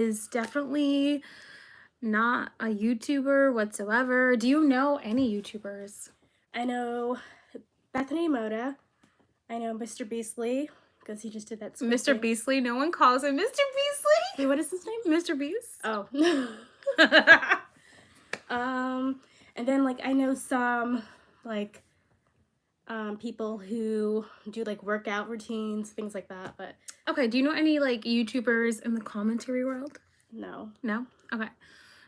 is definitely not a YouTuber whatsoever. Do you know any YouTubers? I know Bethany Moda. I know Mr. Beastly, because he just did that Squid Mr. Game. Beastly? No one calls him Mr. Beastly. Wait, what is his name? Mr. Beast? Oh. And then, like, I know some, like, people who do, like, workout routines, things like that, but... Okay, do you know any, like, YouTubers in the commentary world? No. No? Okay.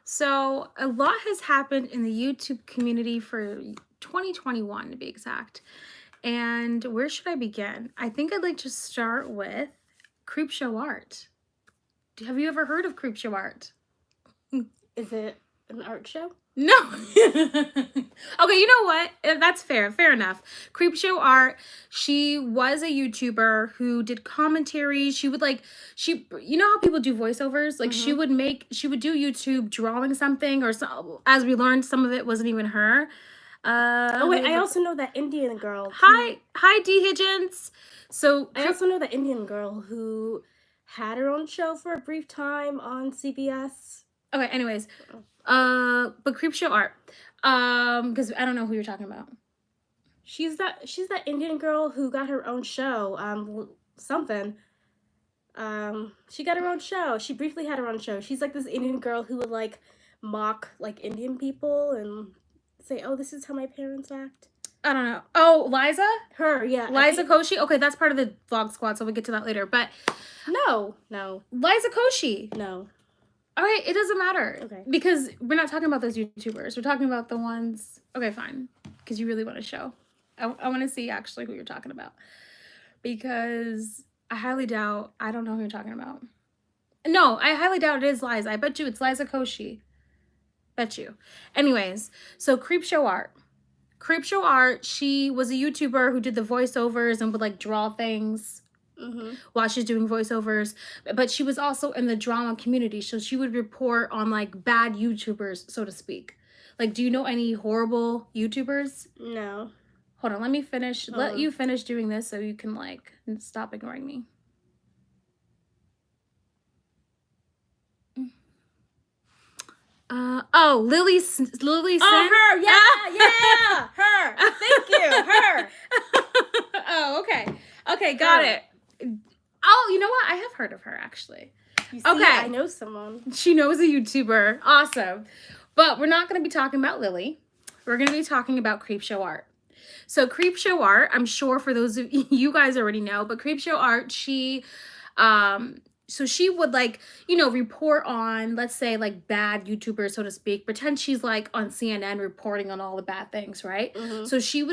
So, a lot has happened in the YouTube community for 2021, to be exact. And where should I begin? I think I'd like to start with Creepshow Art. Have you ever heard of Creepshow Art? Is it an art show? No. Okay, you know what? That's fair. Fair enough. Creepshow Art, she was a YouTuber who did commentary. She would you know how people do voiceovers? Like she would do YouTube drawing something or so, as we learned, some of it wasn't even her. Oh wait, I also know that Indian girl. Hi D Higgins. So I also know that Indian girl who had her own show for a brief time on CBS. Okay, anyways. But Creepshow Art. Because I don't know who you're talking about. She's that Indian girl who got her own show. Something. She got her own show. She briefly had her own show. She's like this Indian girl who would like mock like Indian people and say, "Oh, this is how my parents act." I don't know. Oh, Liza? Her, yeah. Liza Koshy? Okay, that's part of the vlog squad, so we'll get to that later. But no. Liza Koshy. No. All right, it doesn't matter. Okay. Because we're not talking about those YouTubers. We're talking about the ones... Okay, fine. Because you really want to show. I want to see actually who you're talking about. Because I highly doubt... I don't know who you're talking about. No, I highly doubt it is Liza. I bet you it's Liza Koshy. Bet you. Anyways, so Creepshow Art. Creepshow Art, she was a YouTuber who did the voiceovers and would like draw things while she's doing voiceovers. But she was also in the drama community, so she would report on like bad YouTubers, so to speak. Like, do you know any horrible YouTubers? No. Hold on, let me finish. Let you finish doing this so you can like stop ignoring me. Lily Sin. Oh, her, yeah, her. Thank you, her. Oh, okay, got it. Oh, you know what? I have heard of her actually. You see, okay, I know someone. She knows a YouTuber. Awesome. But we're not going to be talking about Lily. We're going to be talking about Creepshow Art. So Creepshow Art, I'm sure for those of you guys already know, but Creepshow Art, she so she would like, you know, report on, let's say like bad YouTubers, so to speak, pretend she's like on CNN reporting on all the bad things, right? So she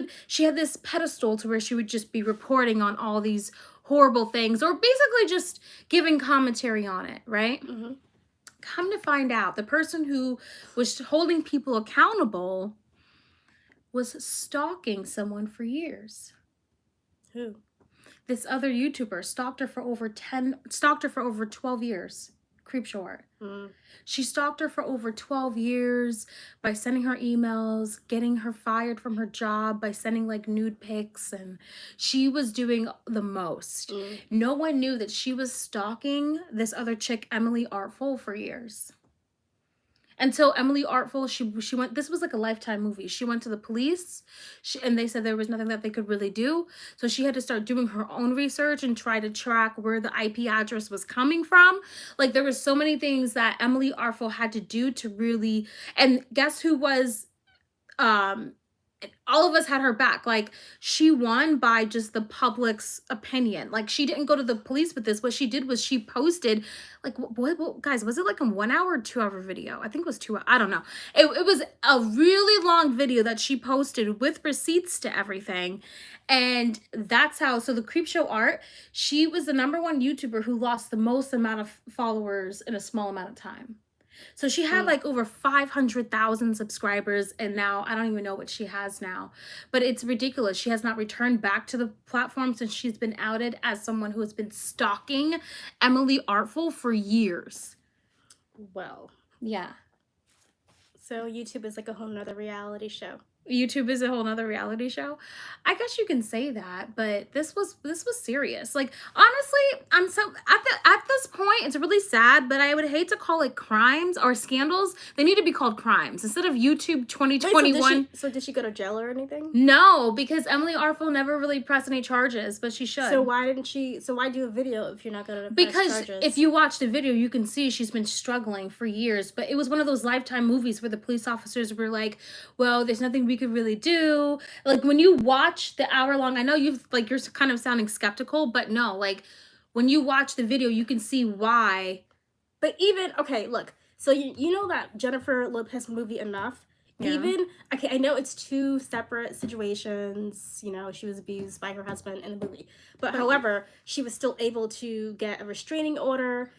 had this pedestal to where she would just be reporting on all these horrible things or basically just giving commentary on it, right? Come to find out, the person who was holding people accountable was stalking someone for years. Who? This other YouTuber stalked her for over 12 years. Creepshow Art. She stalked her for over 12 years by sending her emails, getting her fired from her job by sending like nude pics, and she was doing the most. No one knew that she was stalking this other chick, Emily Artful, for years. Until Emily Artful, she went, this was like a Lifetime movie. She went to the police and they said there was nothing that they could really do. So she had to start doing her own research and try to track where the IP address was coming from. Like there were so many things that Emily Artful had to do to really, and guess who was, all of us had her back. Like she won by just the public's opinion. Like she didn't go to the police with this. What she did was she posted like, what guys, was it like a 1 hour or 2 hour video? I think it was 2 hours. I don't know. It was a really long video that she posted with receipts to everything. And that's how, so the Creepshow Art, she was the #1 YouTuber who lost the most amount of followers in a small amount of time. So she had like over 500,000 subscribers, and now I don't even know what she has now, but it's ridiculous. She has not returned back to the platform since she's been outed as someone who has been stalking Emily Artful for years. Well, yeah. So YouTube is like a whole nother reality show. YouTube is a whole nother reality show. I guess you can say that, but this was serious. Like, honestly, I'm so at this point, it's really sad, but I would hate to call it crimes or scandals. They need to be called crimes instead of YouTube 2021. Wait, so did she go to jail or anything? No, because Emily Arfel never really pressed any charges, but she should. So why didn't she? So why do a video if you're not going to press charges? Because if you watch the video, you can see she's been struggling for years. But it was one of those Lifetime movies where the police officers were like, "Well, there's nothing we could really do." Like when you watch the hour-long, I know you're kind of sounding skeptical, but no, like when you watch the video, you can see why. But even okay, look. So you know that Jennifer Lopez movie Enough? Yeah. Even okay, I know it's two separate situations. You know, she was abused by her husband in the movie, but however, she was still able to get a restraining order.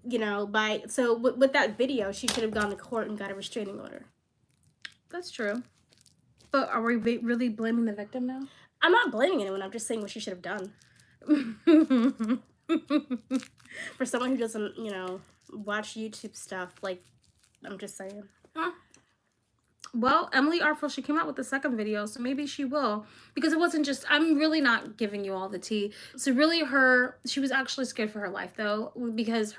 You know, with that video, she should have gone to court and got a restraining order. That's true. But are we really blaming the victim now? I'm not blaming anyone. I'm just saying what she should have done. For someone who doesn't, you know, watch YouTube stuff, like, I'm just saying. Huh? Well, Emily Arfel, she came out with the second video, so maybe she will. Because it wasn't just, I'm really not giving you all the tea. So really she was actually scared for her life, though, because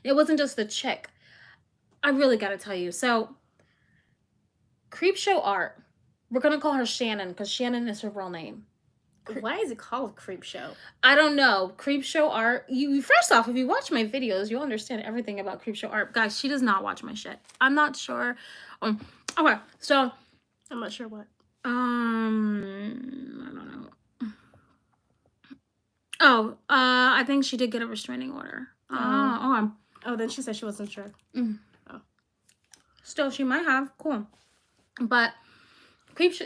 it wasn't just the chick. I really gotta tell you. So, Creepshow Art, we're gonna call her Shannon, because Shannon is her real name. Why is it called Creepshow? I don't know. Creepshow Art. First off, if you watch my videos, you'll understand everything about Creepshow Art. Guys, she does not watch my shit. I'm not sure. Okay, so I'm not sure what. I don't know. Oh, I think she did get a restraining order. Oh, then she said she wasn't sure. Oh. Still, she might have. Cool. But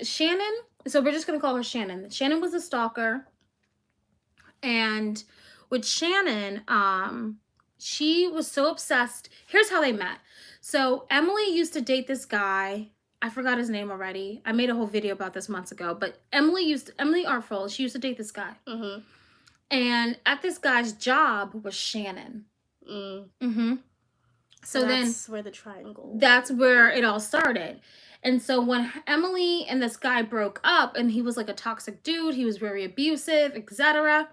Shannon. So we're just going to call her Shannon. Shannon was a stalker. And with Shannon, she was so obsessed. Here's how they met. So Emily used to date this guy. I forgot his name already. I made a whole video about this months ago. But Emily Arfel, she used to date this guy. Mm-hmm. And at this guy's job was Shannon. Mm-hmm. So that's where the triangle. That's where it all started. And so when Emily and this guy broke up, and he was like a toxic dude, he was very abusive, etc.,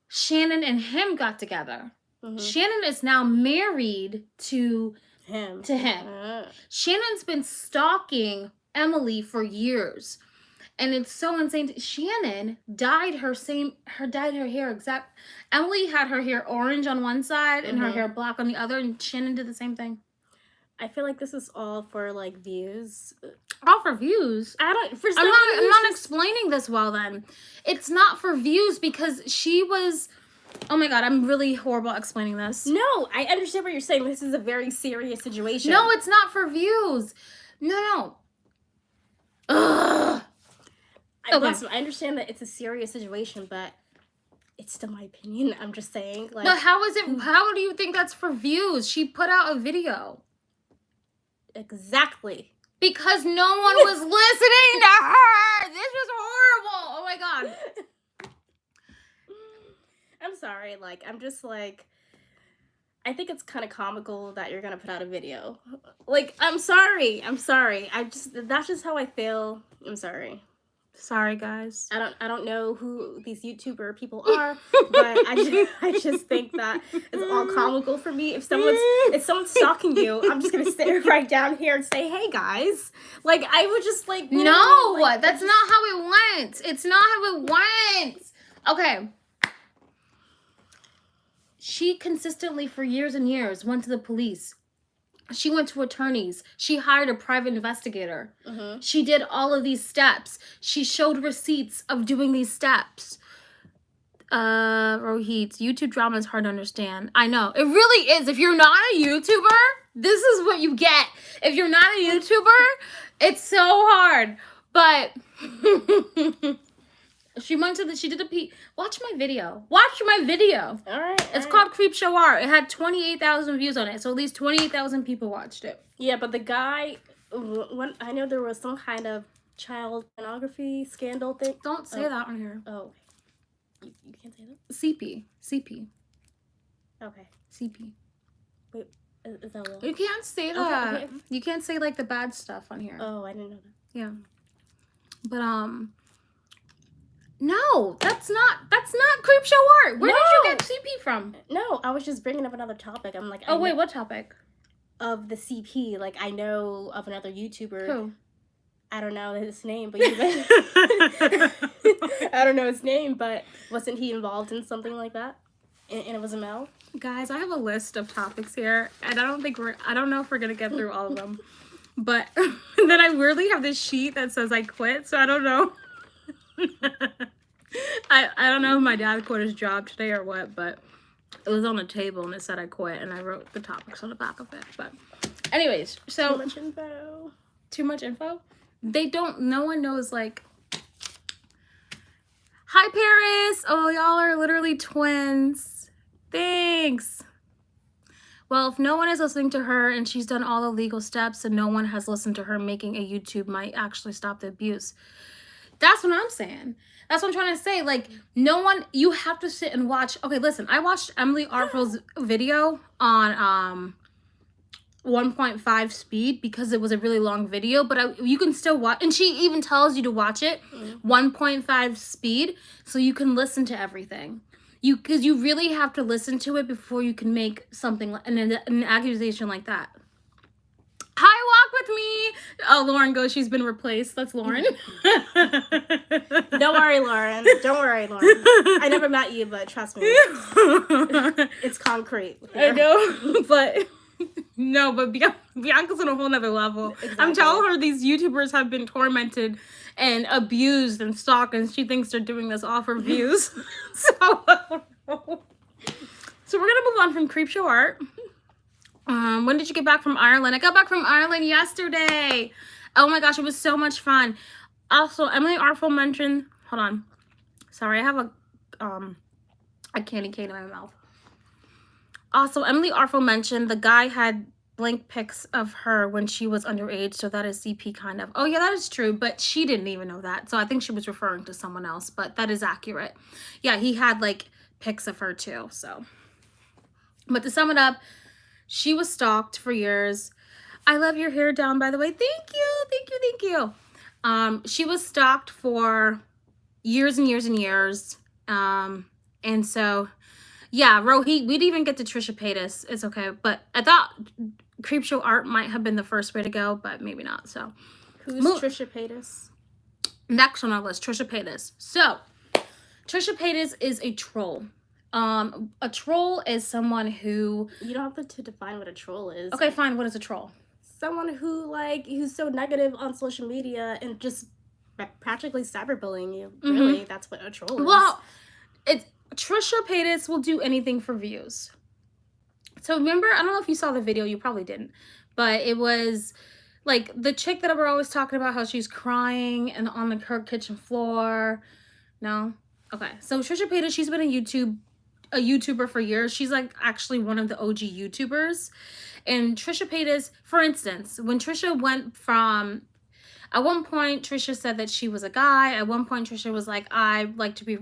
Shannon and him got together. Mm-hmm. Shannon is now married to him. Shannon's been stalking Emily for years. And it's so insane. Shannon dyed her hair exact. Emily had her hair orange on one side and her hair black on the other, and Shannon did the same thing. I feel like this is all for like views. All for views? I'm not explaining this well then. It's not for views because she was... Oh my god, I'm really horrible at explaining this. No, I understand what you're saying. This is a very serious situation. No, it's not for views. No. Ugh. Listen, I understand that it's a serious situation, but it's still my opinion. I'm just saying. Like, but how do you think that's for views? She put out a video. Exactly. Because no one was listening to her. This was horrible. Oh my god. I'm sorry. Like, I'm just like, I think it's kind of comical that you're gonna put out a video. Like, I'm sorry. That's just how I feel. I'm sorry. Sorry, guys. I don't know who these YouTuber people are, but I just think that it's all comical for me. If someone's stalking you, I'm just gonna sit right down here and say, "Hey, guys!" Like I would just like. No, like, that's not how it went. It's not how it went. Okay. She consistently, for years and years, went to the police. She went to attorneys. She hired a private investigator. Mm-hmm. She did all of these steps. She showed receipts of doing these steps. Rohit, YouTube drama is hard to understand. I know. It really is. If you're not a YouTuber, this is what you get. If you're not a YouTuber, it's so hard. But... She did watch my video. Watch my video. All right. It's called Creepshow Art. It had 28,000 views on it. So at least 28,000 people watched it. Yeah, but the guy, I know there was some kind of child pornography scandal thing. Don't say that on here. Oh. You can't say that? CP. Okay. CP. Wait, is that what? You can't say that. Okay. You can't say like the bad stuff on here. Oh, I didn't know that. Yeah. But no, that's not Creepshow Art. Where did you get CP from? No, I was just bringing up another topic. I'm like, oh wait, what topic? Of the CP. Like, I know of another YouTuber. Who? I don't know his name, but I don't know his name, but wasn't he involved in something like that? And it was a male? Guys, I have a list of topics here, and I don't know if we're gonna get through all of them. But then I weirdly have this sheet that says I quit, so I don't know. I don't know if my dad quit his job today or what, but it was on the table and it said I quit, and I wrote the topics on the back of it. But anyways, so Too much info. Too much info? No one knows, like, hi Paris! Oh, y'all are literally twins. Thanks. Well, if no one is listening to her and she's done all the legal steps and no one has listened to her, making a YouTube might actually stop the abuse. That's what I'm saying. That's what I'm trying to say. Like, no one, you have to sit and watch. Okay, listen, I watched Emily Artful's video on 1.5 speed because it was a really long video, but you can still watch, and she even tells you to watch it 1.5 speed so you can listen to everything. Because you really have to listen to it before you can make something, an accusation like that. Hi, walk with me. Oh, Lauren goes, she's been replaced. That's Lauren. Don't worry, Lauren. Don't worry, Lauren. I never met you, but trust me. It's concrete. I know, but no, but Bianca's on a whole nother level. Exactly. I'm telling her these YouTubers have been tormented and abused and stalked, and she thinks they're doing this all for views. So we're gonna move on from Creepshow Art. When did you get back from Ireland? I got back from Ireland yesterday. Oh my gosh, it was so much fun. Also, Emily Artful mentioned, hold on. Sorry, I have a candy cane in my mouth. Also, Emily Artful mentioned the guy had blank pics of her when she was underage, so that is CP kind of. Oh yeah, that is true, but she didn't even know that. So I think she was referring to someone else, but that is accurate. Yeah, he had like pics of her too, so. But to sum it up, she was stalked for years. I love your hair down, by the way. Thank you, thank you, thank you. She was stalked for years and years and years. And so, yeah, we'd even get to Trisha Paytas. It's okay. But I thought Creepshow Art might have been the first way to go, but maybe not. So, who's Trisha Paytas? Next on our list, Trisha Paytas. So, Trisha Paytas is a troll. A troll is someone who... You don't have to define what a troll is. Okay, fine. What is a troll? Someone who, like, who's so negative on social media and just practically cyberbullying you. Mm-hmm. Really, that's what a troll is. Well, Trisha Paytas will do anything for views. So remember, I don't know if you saw the video, you probably didn't, but it was like the chick that we're always talking about, how she's crying and on her kitchen floor. No? Okay. So Trisha Paytas, she's been a YouTuber for years. She's like actually one of the OG YouTubers. And Trisha Paytas, for instance, when Trisha went from, at one point Trisha said that she was a guy. At one point Trisha was like, I like to be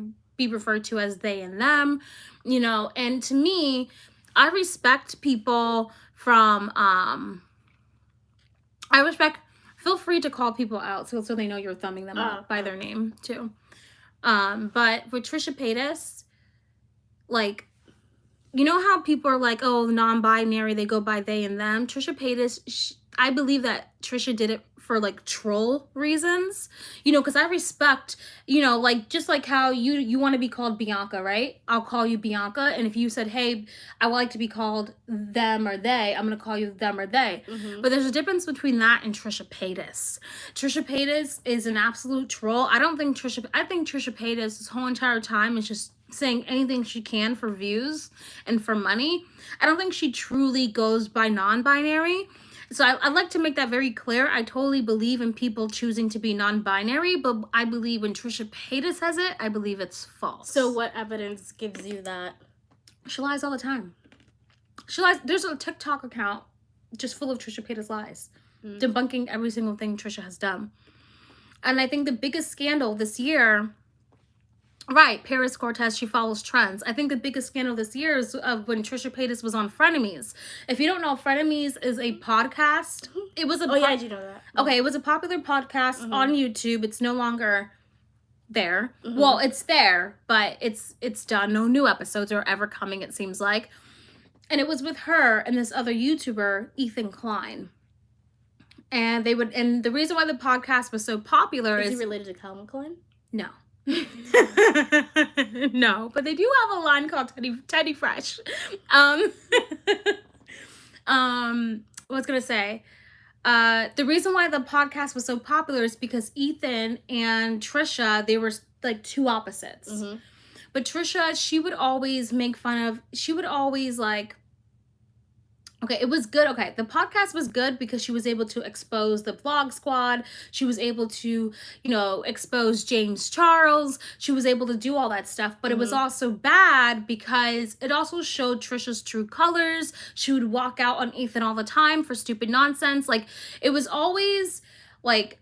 referred to as they and them, you know. And to me, I respect people from feel free to call people out so they know you're thumbing them out by their name too. But with Trisha Paytas, like, you know how people are like, oh, non-binary, they go by they and them. Trisha Paytas, I believe that Trisha did it for like troll reasons, you know, because I respect, you know, like just like how you want to be called Bianca, right? I'll call you Bianca, and if you said, hey, I would like to be called them or they, I'm gonna call you them or they. Mm-hmm. But there's a difference between that and Trisha Paytas. Trisha Paytas is an absolute troll. I think Trisha Paytas this whole entire time is just saying anything she can for views and for money. I don't think she truly goes by non-binary. So I'd like to make that very clear. I totally believe in people choosing to be non-binary, but I believe when Trisha Paytas says it, I believe it's false. So what evidence gives you that? She lies all the time. She lies. There's a TikTok account just full of Trisha Paytas lies, debunking every single thing Trisha has done. And I think the biggest scandal this year Right, Paris Cortez, she follows trends. I think the biggest scandal this year is when Trisha Paytas was on Frenemies. If you don't know, Frenemies is a podcast. It was a yeah, I do know that. Okay, it was a popular podcast on YouTube. It's no longer there. Well, it's there, but it's done. No new episodes are ever coming, it seems like. And it was with her and this other YouTuber, Ethan Klein. And the reason why the podcast was so popular is he related to Calvin Klein? No. No, but they do have a line called Teddy Fresh. What was gonna say? The reason why the podcast was so popular is because Ethan and Trisha, they were like two opposites. But Trisha, she would always like, okay, it was good. Okay, the podcast was good because she was able to expose the Vlog Squad. She was able to, expose James Charles. She was able to do all that stuff. But it was also bad because it also showed Trisha's true colors. She would walk out on Ethan all the time for stupid nonsense. Like, it was always, like,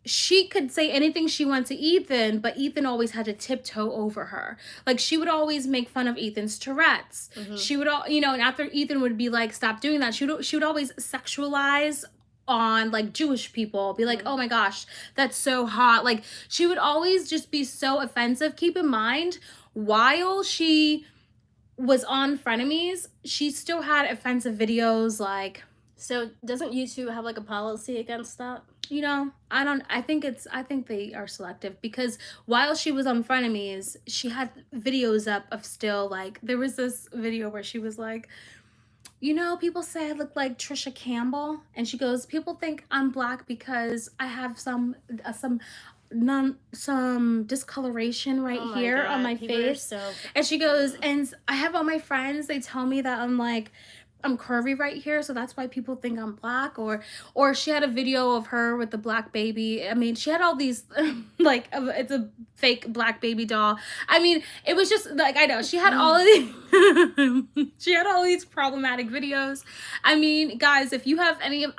she could say anything she wanted to Ethan, but Ethan always had to tiptoe over her. Like, she would always make fun of Ethan's Tourette's. She would, and after Ethan would be like, stop doing that, she would always sexualize on, like, Jewish people. Be like, oh my gosh, that's so hot. Like, she would always just be so offensive. Keep in mind, while she was on Frenemies, she still had offensive videos, like... So, doesn't YouTube have, like, a policy against that? I think they are selective because while she was on Frenemies, she had videos up of still, like, there was this video where she was like, people say I look like Trisha Campbell, and she goes, people think I'm black because I have some discoloration right here on my face. And she goes, and I have all my friends, they tell me that I'm curvy right here, so that's why people think I'm black. Or she had a video of her with the black baby. I mean, she had all these, like, it's a fake black baby doll. I mean, it was just, like, I know, she had all of these, she had all these problematic videos. I mean, guys, if you have any of,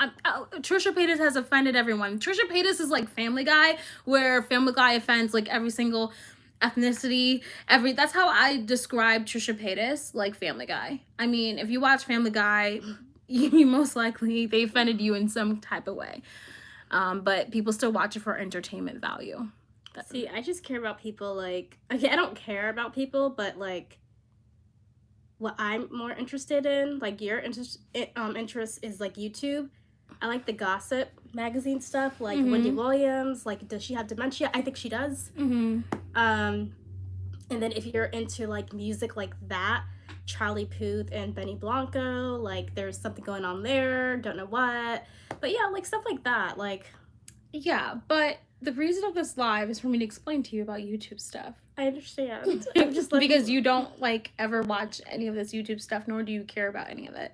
Trisha Paytas has offended everyone. Trisha Paytas is like Family Guy, where Family Guy offends, like, every single ethnicity, that's how I describe Trisha Paytas, like Family Guy. I mean, if you watch Family Guy, you most likely they offended you in some type of way, but people still watch it for entertainment value. See, I just care about people, like, okay, I don't care about people, but, like, what I'm more interested in, like, your interest is, like, YouTube. I like the gossip magazine stuff, like Wendy Williams. Like, does she have dementia? I think she does. And then if you're into, like, music like that, Charlie Puth and Benny Blanco, like, there's something going on there, don't know what. But yeah, like, stuff like that, like... Yeah, but the reason of this live is for me to explain to you about YouTube stuff. I understand. I'm just like... Because you don't, like, ever watch any of this YouTube stuff, nor do you care about any of it.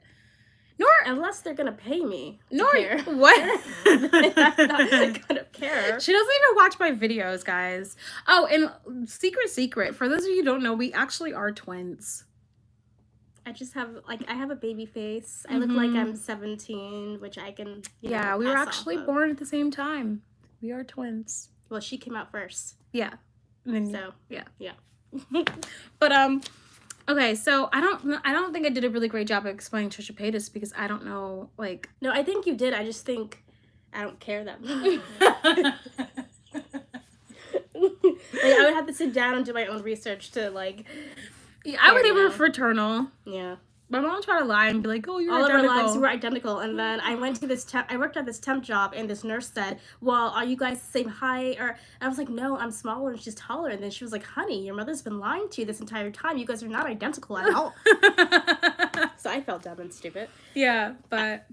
Unless they're gonna pay me. What? I'm not gonna care. She doesn't even watch my videos, guys. Oh, and secret, for those of you who don't know, we actually are twins. I just have, like, I have a baby face. I look like I'm 17, which I can, yeah, we were actually born at the same time. We are twins. Well, she came out first. Yeah. And then, so, yeah. But, okay, so I don't think I did a really great job of explaining Trisha Paytas because I don't know, like... No, I think you did. I just think I don't care that much. Like, I would have to sit down and do my own research to, like... Yeah, I would think we were fraternal. Yeah. My mom tried to lie and be like, oh, you're all identical. All of our lives were identical. And then I went to I worked at this temp job, and this nurse said, well, are you guys the same height? Or I was like, no, I'm smaller and she's taller. And then she was like, honey, your mother's been lying to you this entire time. You guys are not identical at all. So I felt dumb and stupid. Yeah, but...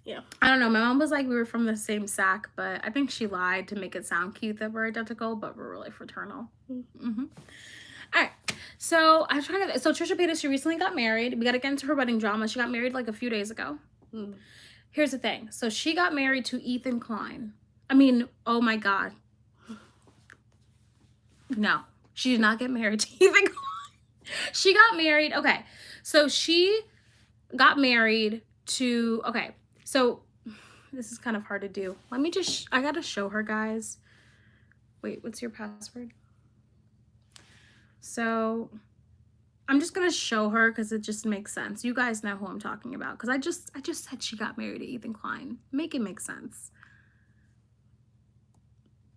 Yeah. I don't know. My mom was like, we were from the same sack, but I think she lied to make it sound cute that we're identical, but we're really fraternal. All right. So Trisha Paytas, she recently got married. We got to get into her wedding drama. She got married like a few days ago. Here's the thing. So she got married to Ethan Klein. I mean, oh my God. No, she did not get married to Ethan Klein. She got married. Okay. So she got married to, okay. So this is kind of hard to do. Let me just, I got to show her, guys. Wait, what's your password? So I'm just gonna show her because it just makes sense. You guys know who I'm talking about because I just said she got married to Ethan Klein. Make it make sense.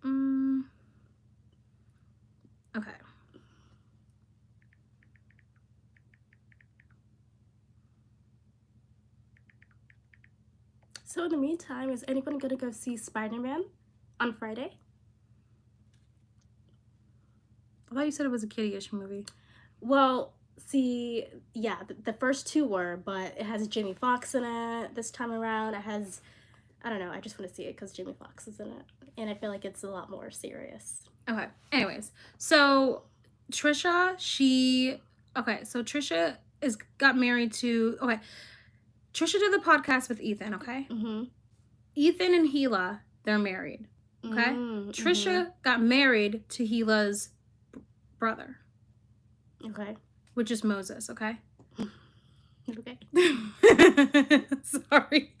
Okay. So in the meantime, is anyone gonna go see Spider-Man on Friday? I thought you said it was a kiddie-ish movie. Well, see, yeah, the first two were, but it has Jamie Foxx in it this time around. It has, I don't know, I just want to see it because Jamie Foxx is in it. And I feel like it's a lot more serious. Okay. Anyways, so Trisha, Trisha got married to, Trisha did the podcast with Ethan, okay? Mm-hmm. Ethan and Gila, they're married, okay? Mm-hmm. Trisha got married to Gila's brother. Okay. Which is Moses, okay? Okay. Sorry.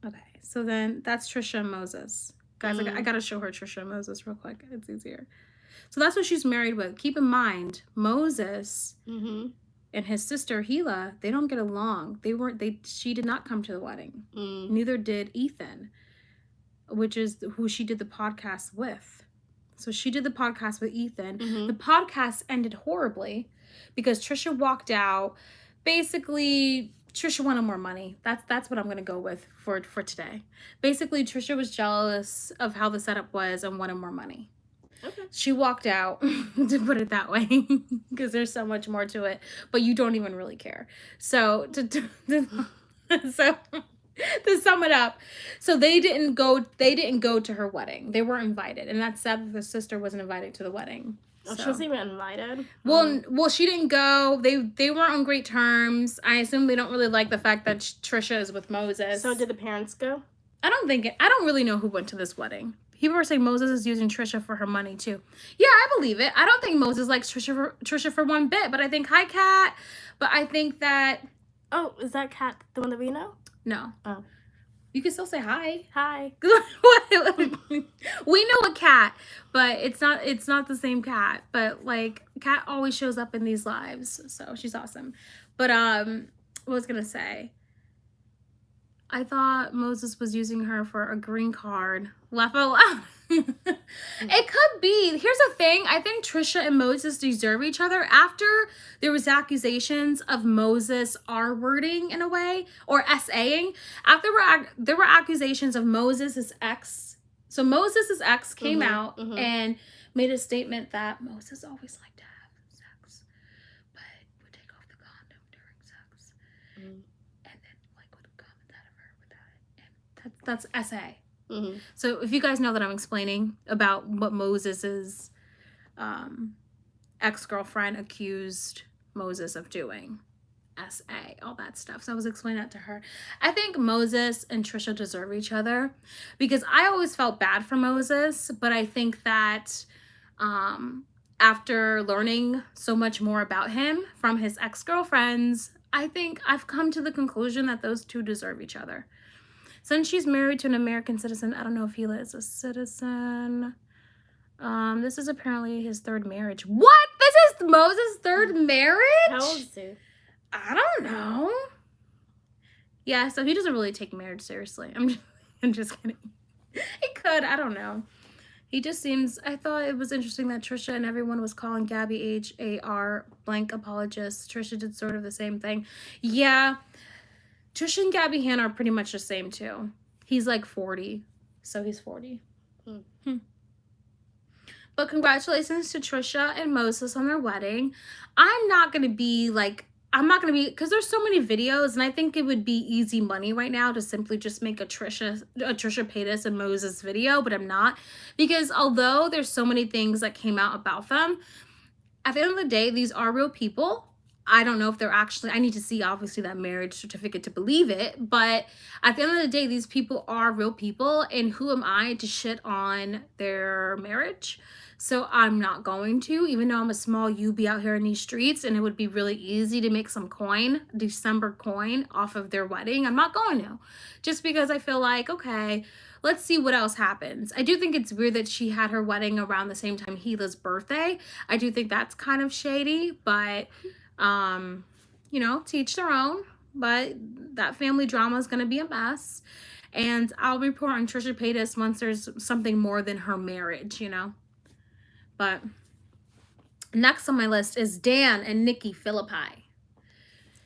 Okay, so then that's Trisha and Moses. Guys, I gotta show her Trisha and Moses real quick. It's easier. So that's what she's married with. Keep in mind, Moses and his sister Gila, they don't get along. She did not come to the wedding. Neither did Ethan, which is who she did the podcast with. So she did the podcast with Ethan. The podcast ended horribly because Trisha walked out. Basically, Trisha wanted more money. That's what I'm gonna go with for today. Basically, Trisha was jealous of how the setup was and wanted more money. Okay. She walked out, to put it that way, because there's so much more to it, but you don't even really care. So to sum it up, so they didn't go to her wedding. They weren't invited, and that's sad that the sister wasn't invited to the wedding. Oh, she wasn't even invited? Well, she didn't go. They weren't on great terms. I assume they don't really like the fact that Trisha is with Moses. So did the parents go? I don't really know who went to this wedding. People are saying Moses is using Trisha for her money too. Yeah, I believe it. I don't think Moses likes Trisha for one bit, but I think hi Kat. But I think that oh, is that Kat the one that we know? No. Oh. You can still say hi. Hi. We know a cat, but it's not the same cat. But like Kat always shows up in these lives, so she's awesome. But what was I gonna say? I thought Moses was using her for a green card. Laugh out loud. It could be. Here's the thing. I think Trisha and Moses deserve each other. After there was accusations of Moses R-wording in a way, or S-A-ing. After there were accusations of Moses' ex. So Moses' ex came out and made a statement that Moses always liked to have sex, but would take off the condom during sex. And then would comment out of her without it. And that's S-A. So if you guys know that I'm explaining about what Moses's ex-girlfriend accused Moses of doing, S.A., all that stuff. So I was explaining that to her. I think Moses and Trisha deserve each other because I always felt bad for Moses, but I think that after learning so much more about him from his ex-girlfriends, I think I've come to the conclusion that those two deserve each other. Since she's married to an American citizen, I don't know if Gila is a citizen. This is apparently his third marriage. What? This is Moses' third marriage? How old is he? I don't know. Yeah, so he doesn't really take marriage seriously. I'm just kidding. He could. I don't know. He just seems... I thought it was interesting that Trisha and everyone was calling Gabby H.A.R. blank apologist. Trisha did sort of the same thing. Yeah. Trisha and Gabby Hanna are pretty much the same too. He's like 40, so he's 40. But congratulations to Trisha and Moses on their wedding. I'm not going to be, because there's so many videos, and I think it would be easy money right now to simply just make a Trisha Paytas and Moses video, but I'm not. Because although there's so many things that came out about them, at the end of the day, these are real people. I don't know if they're actually, I need to see obviously that marriage certificate to believe it, but at the end of the day, these people are real people, and who am I to shit on their marriage? So I'm not going to, even though I'm a small UB out here in these streets and it would be really easy to make some coin, December coin off of their wedding. I'm not going to, just because I feel like, okay, let's see what else happens. I do think it's weird that she had her wedding around the same time Gila's birthday. I do think that's kind of shady, but, you know, to each their own. But that family drama is going to be a mess. And I'll report on Trisha Paytas once there's something more than her marriage, you know. But next on my list is Dan and Nikki Phillippi.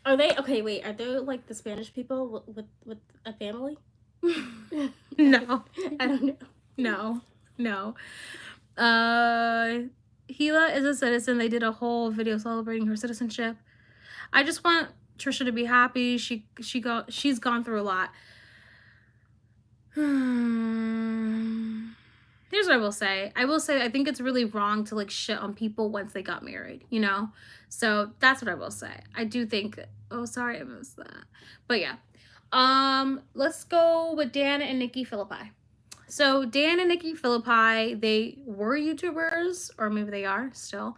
Are they okay? Wait, are they like the Spanish people with a family? No, I don't know. no. Gila is a citizen. They did a whole video celebrating her citizenship. I just want Trisha to be happy. She's gone through a lot. Here's what I will say. I think it's really wrong to like shit on people once they got married, you know? So that's what I will say. I do think, oh, sorry, I missed that. But yeah. Let's go with Dan and Nikki Phillippi. So Dan and Nikki Phillippi, they were YouTubers, or maybe they are still.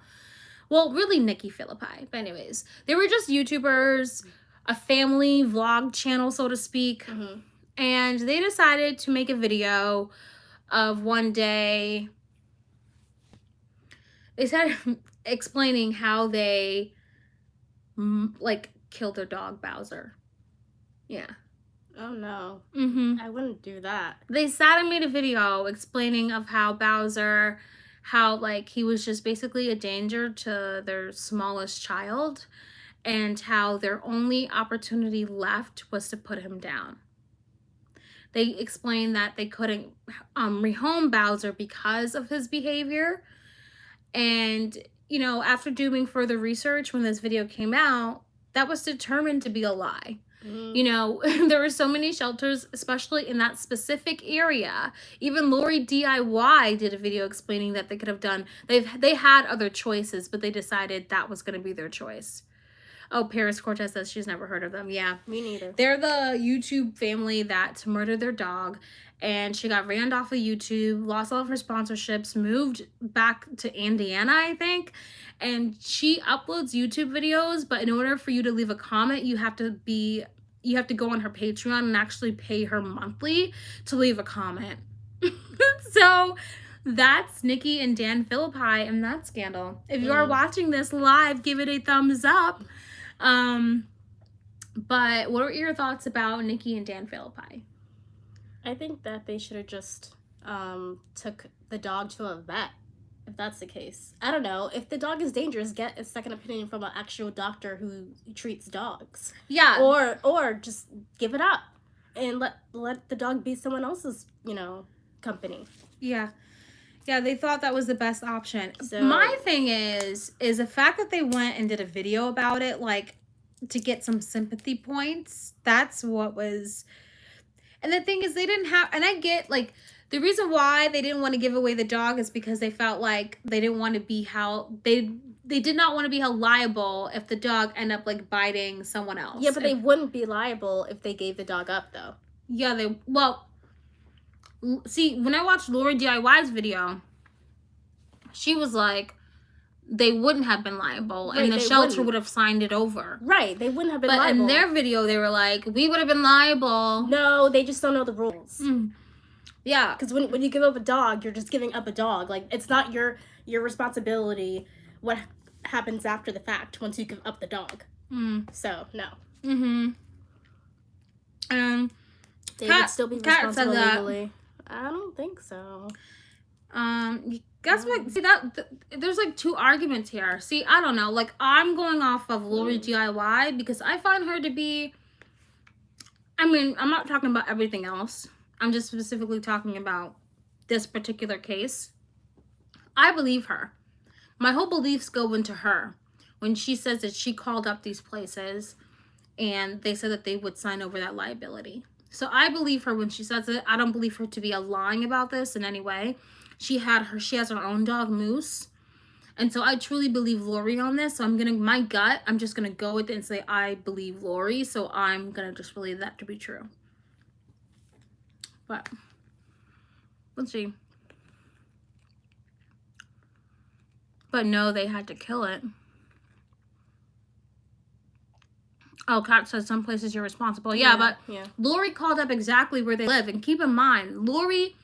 Well, really Nikki Phillippi. But anyways, they were just YouTubers, a family vlog channel, so to speak. Mm-hmm. And they decided to make a video of one day. They said explaining how they like killed their dog Bowser. Yeah. Oh no. Mm-hmm. I wouldn't do that. They sat and made a video explaining of how Bowser, how like he was just basically a danger to their smallest child, and how their only opportunity left was to put him down. They explained that they couldn't rehome Bowser because of his behavior. And, you know, after doing further research when this video came out, that was determined to be a lie. Mm-hmm. You know, there were so many shelters, especially in that specific area. Even Lori DIY did a video explaining that they could have done, they had other choices, but they decided that was going to be their choice. Oh, Paris Cortez says she's never heard of them. Yeah. Me neither. They're the YouTube family that murdered their dog, and she got ran off of YouTube, lost all of her sponsorships, moved back to Indiana, I think, and she uploads YouTube videos, but in order for you to leave a comment, you have to go on her Patreon and actually pay her monthly to leave a comment. So that's Nikki and Dan Phillippi and that scandal. If you are watching this live, give it a thumbs up. But what are your thoughts about Nikki and Dan Phillippi? I think that they should have just took the dog to a vet, if that's the case. I don't know. If the dog is dangerous, get a second opinion from an actual doctor who treats dogs. Yeah. Or just give it up and let the dog be someone else's, you know, company. Yeah. Yeah, they thought that was the best option. So, my thing is the fact that they went and did a video about it, like, to get some sympathy points. That's what was... And the thing is, they didn't have... And I get, like, the reason why they didn't want to give away the dog is because they felt like they didn't want to be held... They did not want to be held liable if the dog ended up, like, biting someone else. Yeah, but they wouldn't be liable if they gave the dog up, though. Yeah, they... Well... See, when I watched Lori DIY's video, she was like, they wouldn't have been liable, right, and the shelter would have signed it over. Right, they wouldn't have been liable. But in their video, they were like, we would have been liable. No, they just don't know the rules. Yeah. Because when you give up a dog, you're just giving up a dog. Like, it's not your responsibility what happens after the fact once you give up the dog. So, no. They would still be responsible legally. I don't think so. Guess what? See, there's like two arguments here. See, I don't know. Like, I'm going off of Lori DIY because I find her to be... I mean, I'm not talking about everything else. I'm just specifically talking about this particular case. I believe her. My whole beliefs go into her. When she says that she called up these places and they said that they would sign over that liability. So I believe her when she says it. I don't believe her to be lying about this in any way. She has her own dog, Moose. And so I truly believe Lori on this. So my gut, I'm just going to go with it and say I believe Lori. So I'm going to just believe that to be true. But let's see. But no, they had to kill it. Oh, Kat says some places you're responsible. Yeah, but Lori called up exactly where they live. And keep in mind, Lori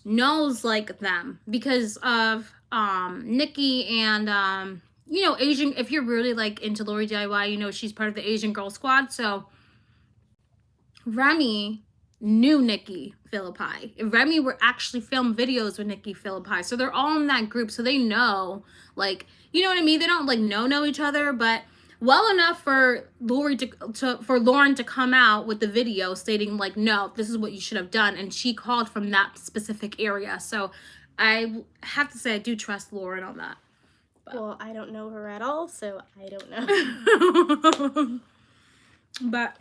knows, like, them because of Nikki and, you know, Asian. If you're really, like, into Lori DIY, you know she's part of the Asian Girl Squad. So Remy knew Nikki Phillippi. Remy were actually filmed videos with Nikki Phillippi. So they're all in that group. So they know, like, you know what I mean? They don't, like, know each other, but well enough for Lori for Lauren to come out with the video stating, like, no, this is what you should have done. And she called from that specific area. So I have to say I do trust Lauren on that. But. Well, I don't know her at all, so I don't know. But,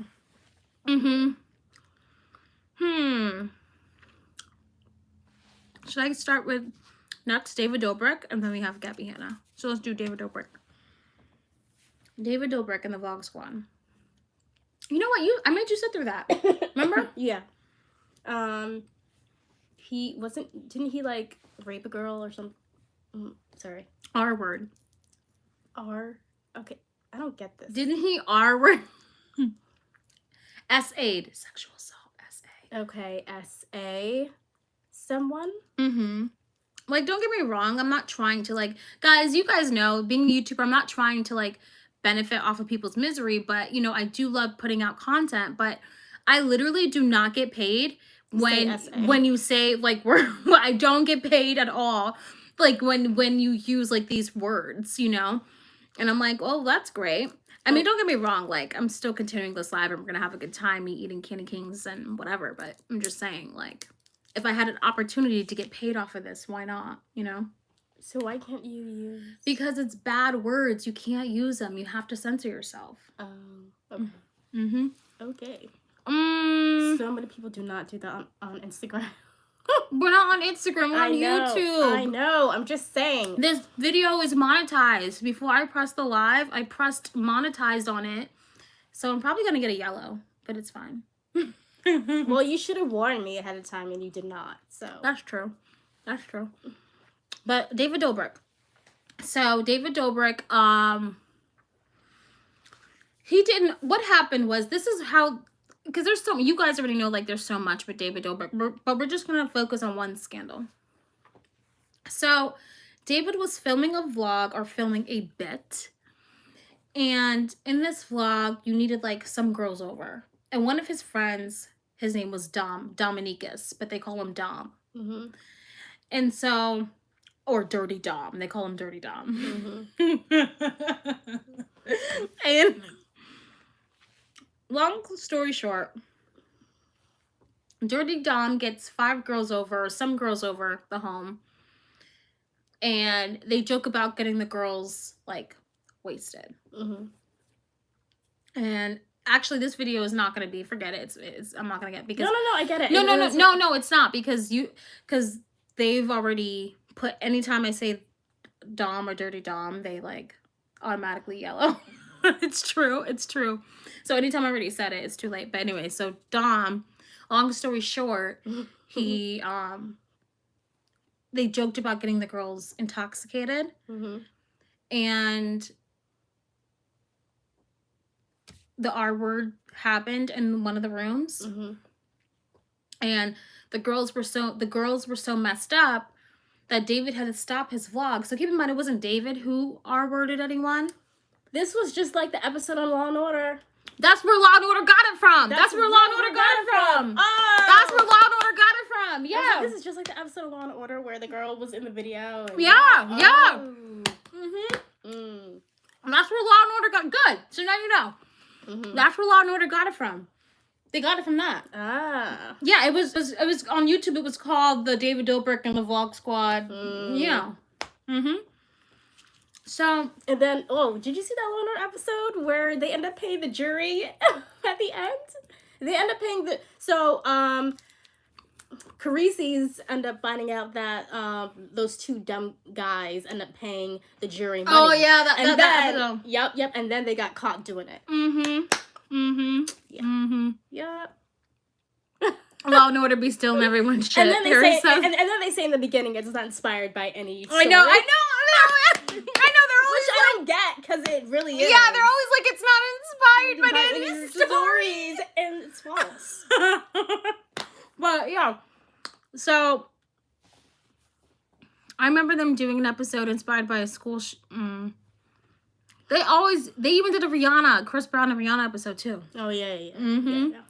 should I start with next David Dobrik, and then we have Gabbie Hanna. So let's do David Dobrik. David Dobrik and the Vlog Squad. You know what? I made you sit through that. Remember? Yeah. Didn't he like rape a girl or something? Sorry. R word. Okay. I don't get this. Didn't he R word? S.A.'d. Sexual assault. S.A. Okay. S.A. Someone? Like, don't get me wrong. I'm not trying to, like, guys, you guys know, being a YouTuber, I'm not trying to, like, benefit off of people's misery, but, you know, I do love putting out content, but I literally do not get paid when you say, like, I don't get paid at all, like, when you use, like, these words, you know, and I'm like, oh, that's great. I mean, don't get me wrong, like, I'm still continuing this live, and we're gonna have a good time, me eating Candy Kings and whatever, but I'm just saying, like, if I had an opportunity to get paid off of this, why not, you know? So why can't you use... Because it's bad words. You can't use them. You have to censor yourself. Okay. Okay. So many people do not do that on Instagram. We're not on Instagram. We're on YouTube. I know. I'm just saying. This video is monetized. Before I pressed the live, I pressed monetized on it. So I'm probably going to get a yellow, but it's fine. Well, you should have warned me ahead of time, and you did not. So That's true. That's true. But David Dobrik. So David Dobrik, he didn't, what happened was, this is how, because there's so, you guys already know, like, there's so much with David Dobrik, but we're just going to focus on one scandal. So David was filming a vlog, or filming a bit, and in this vlog, you needed, like, some girls over. And one of his friends, his name was Dominicus, but they call him Dom. And so... Or Dirty Dom. They call him Dirty Dom. And long story short, Dirty Dom gets 5 girls over, or some girls over the home. And they joke about getting the girls, like, wasted. And actually, this video is not going to be, forget it. I'm not going to get, because... No, I get it. No, it's not, because they've already... put, anytime I say Dom or Dirty Dom, they, like, automatically yellow. It's true. So anytime I already said it, it's too late. But anyway, so Dom, long story short, he, they joked about getting the girls intoxicated. And the R word happened in one of the rooms. And the girls were so messed up that David had to stop his vlog. So keep in mind, it wasn't David who R-worded anyone. This was just like the episode on Law & Order. That's where Law & Order got it from. That's where Law & Order got it from. Oh. That's where Law & Order got it from. Yeah. This is just like the episode of Law & Order where the girl was in the video. And yeah. Mm. And that's where Law & Order got good. So now you know. That's where Law & Order got it from. They got it from that. Yeah, it was on YouTube. It was called the David Dobrik and the Vlog Squad. Yeah. So, and then, did you see that Law & Order episode where they end up paying the jury at the end? They end up paying Creepshow end up finding out that those 2 dumb guys end up paying the jury money. Oh yeah, that Yep, and then they got caught doing it. Yeah. Law & Order be stealing everyone's shit. And then they say in the beginning it's not inspired by any story. I know. they're always Which I don't get, because it really is. Yeah, they're always like, it's not inspired by any stories. And it's false. But yeah, so I remember them doing an episode inspired by a school. They even did a Chris Brown and Rihanna episode too. Oh yeah. Mm-hmm. Yeah.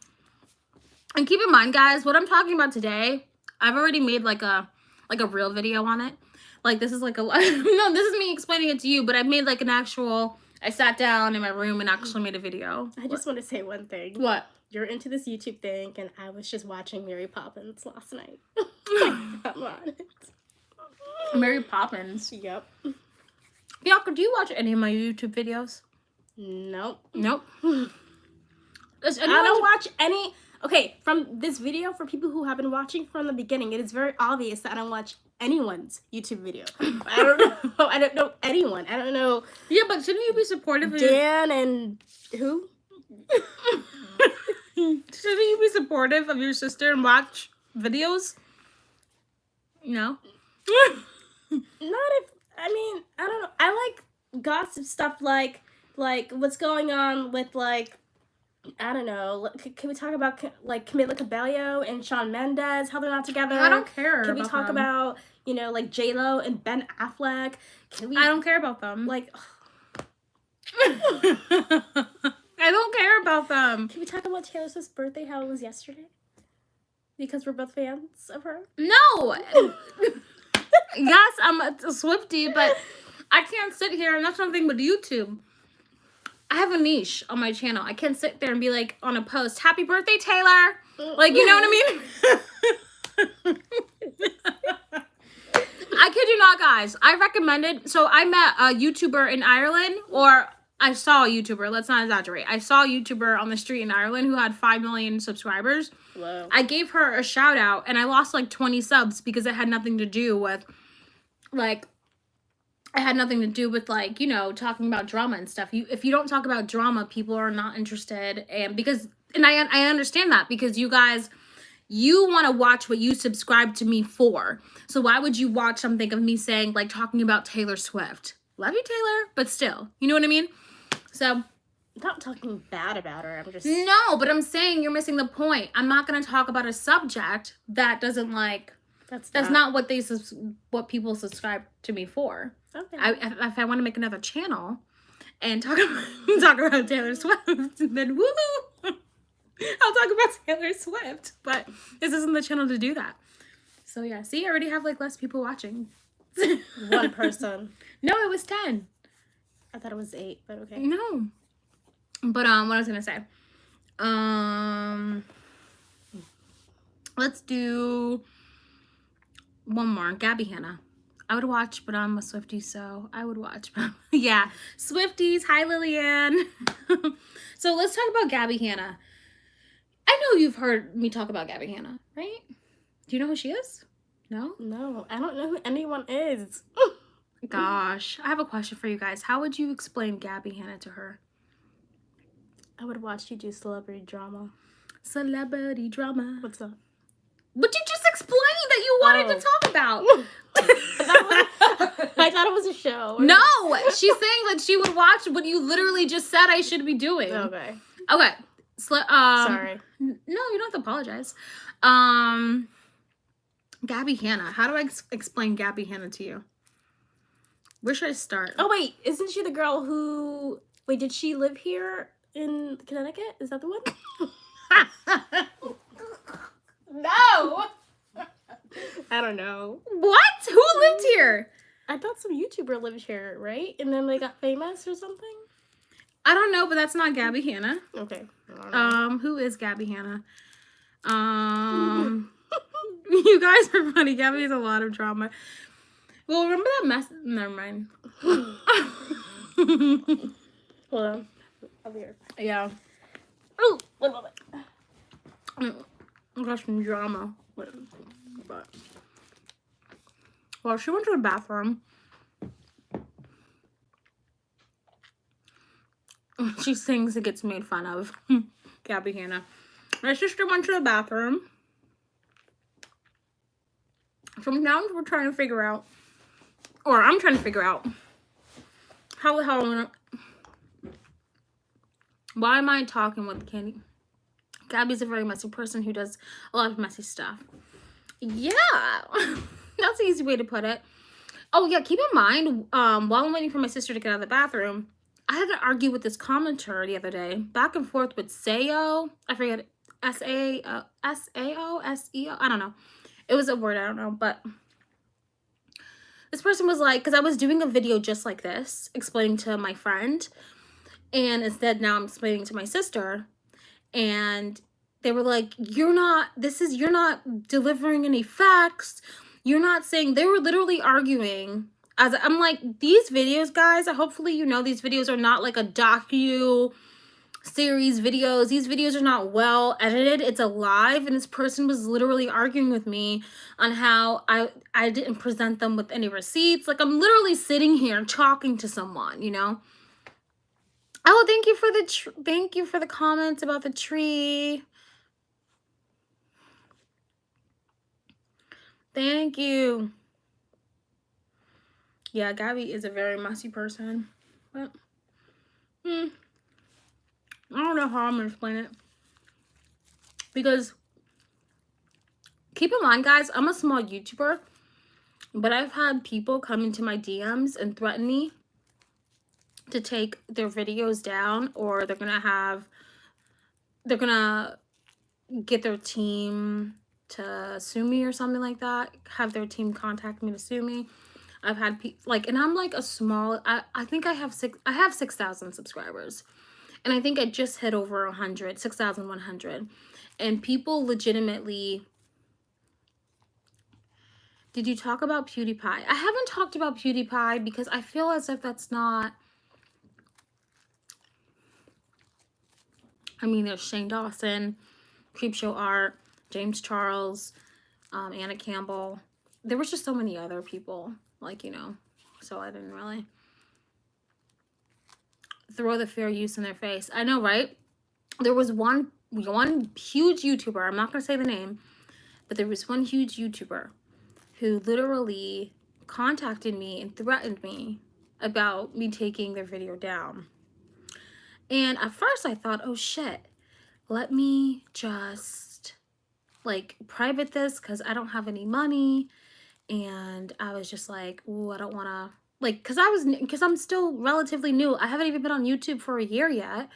And keep in mind, guys, what I'm talking about today, I've already made like a real video on it. Like, this is like no, this is me explaining it to you, but I made like I sat down in my room and actually made a video. I just want to say one thing. What? You're into this YouTube thing, and I was just watching Mary Poppins last night. I'm on it. Mary Poppins. Yep. Bianca, do you watch any of my YouTube videos? Nope. I don't watch any. Okay, from this video, for people who have been watching from the beginning, it is very obvious that I don't watch anyone's YouTube video. I don't know. I don't know anyone. I don't know. Yeah, but shouldn't you be supportive of Dan and who? Shouldn't you be supportive of your sister and watch videos? No. Not if. I mean, I don't know. I like gossip stuff like what's going on with like. I don't know. Can we talk about like Camila Cabello and Shawn Mendes, how they're not together? I don't care. Can we talk about, you know, like J-Lo and Ben Affleck? I don't care about them. Like, I don't care about them. Can we talk about Taylor Swift's birthday, how it was yesterday? Because we're both fans of her. No. Yes, I'm a Swiftie, but I can't sit here and that's something with YouTube. I have a niche on my channel. I can't sit there and be like on a post, happy birthday, Taylor. Like, you know what I mean? I kid you not, guys. I recommended, so I met a YouTuber in Ireland, or I saw a YouTuber, let's not exaggerate. I saw a YouTuber on the street in Ireland who had 5 million subscribers. Wow. I gave her a shout out and I lost like 20 subs because it had nothing to do with like, you know, talking about drama and stuff. If you don't talk about drama, people are not interested. And I understand that because you guys, you want to watch what you subscribe to me for. So why would you watch something of me saying, like, talking about Taylor Swift? Love you, Taylor, but still, you know what I mean? So I'm not talking bad about her. I'm just no, but I'm saying you're missing the point. I'm not going to talk about a subject that doesn't like. That's not what what people subscribe to me for. Okay. If I want to make another channel and talk about Taylor Swift, then woo, I'll talk about Taylor Swift. But this isn't the channel to do that. So yeah, see, I already have like less people watching. One person. No, it was 10. I thought it was 8, but okay. No. But what I was gonna say, let's do one more. Gabbie Hanna. I would watch, but I'm a Swiftie, so I would watch. Yeah, Swifties. Hi, Lillian. So let's talk about Gabbie Hanna. I know you've heard me talk about Gabbie Hanna, right? Do you know who she is? No? No, I don't know who anyone is. Gosh, I have a question for you guys. How would you explain Gabbie Hanna to her? I would watch you do celebrity drama. Celebrity drama. What's up? But you just explained that you wanted to talk about. I thought it was a show. No, she's saying that she would watch what you literally just said I should be doing. Okay. Okay. Sorry. No, you don't have to apologize. Gabbie Hanna. How do I explain Gabbie Hanna to you? Where should I start? Oh, wait. Isn't she the girl who... Wait, did she live here in Connecticut? Is that the one? No! I don't know. What? Who lived here? I thought some YouTuber lived here, right? And then they got famous or something? I don't know, but that's not Gabbie Hanna. Okay. I don't know. Who is Gabbie Hanna? You guys are funny. Gabbie has a lot of drama. Well, remember that mess? Never mind. Hold on. I'll be here. Yeah. Oh, one moment. I got some drama. But, well, she went to the bathroom. She sings and gets made fun of. Gabbie Hanna. My sister went to the bathroom. So now we're trying to figure out, or I'm trying to figure out, how the hell am I gonna... Why am I talking with Candy? Gabby's a very messy person who does a lot of messy stuff. Yeah. That's the easy way to put it. Oh, yeah, keep in mind, while I'm waiting for my sister to get out of the bathroom, I had to argue with this commenter the other day, back and forth with Sayo. I forget, S-A-O, S-E-O? I don't know. It was a word, I don't know, but this person was like, because I was doing a video just like this, explaining to my friend, and instead now I'm explaining to my sister, and they were like, you're not delivering any facts. You're not saying, they were literally arguing. As I'm like, these videos, guys, hopefully you know these videos are not like a docu series videos. These videos are not well edited. It's a live, and this person was literally arguing with me on how I didn't present them with any receipts. Like, I'm literally sitting here talking to someone, you know. Oh, thank you for the comments about the tree. Thank you. Yeah, Gabby is a very messy person, but I don't know how I'm gonna explain it, because keep in mind, guys, I'm a small YouTuber, but I've had people come into my DMs and threaten me to take their videos down, or they're gonna get their team to sue me or something like that, have their team contact me to sue me. I've had like, and I'm like a small, I think I have 6,000 subscribers, and I think I just hit over 6,100, and people legitimately... Did you talk about PewDiePie? I haven't talked about PewDiePie because I feel as if that's not... I mean, there's Shane Dawson, Creepshow Art, James Charles, Anna Campbell. There was just so many other people, like, you know, so I didn't really throw the fair use in their face. I know, right? There was one huge YouTuber, I'm not going to say the name, but there was one huge YouTuber who literally contacted me and threatened me about me taking their video down. And at first I thought, oh shit, let me just like private this because I don't have any money. And I was just like, oh, I don't want to, like, because I'm still relatively new. I haven't even been on YouTube for a year yet.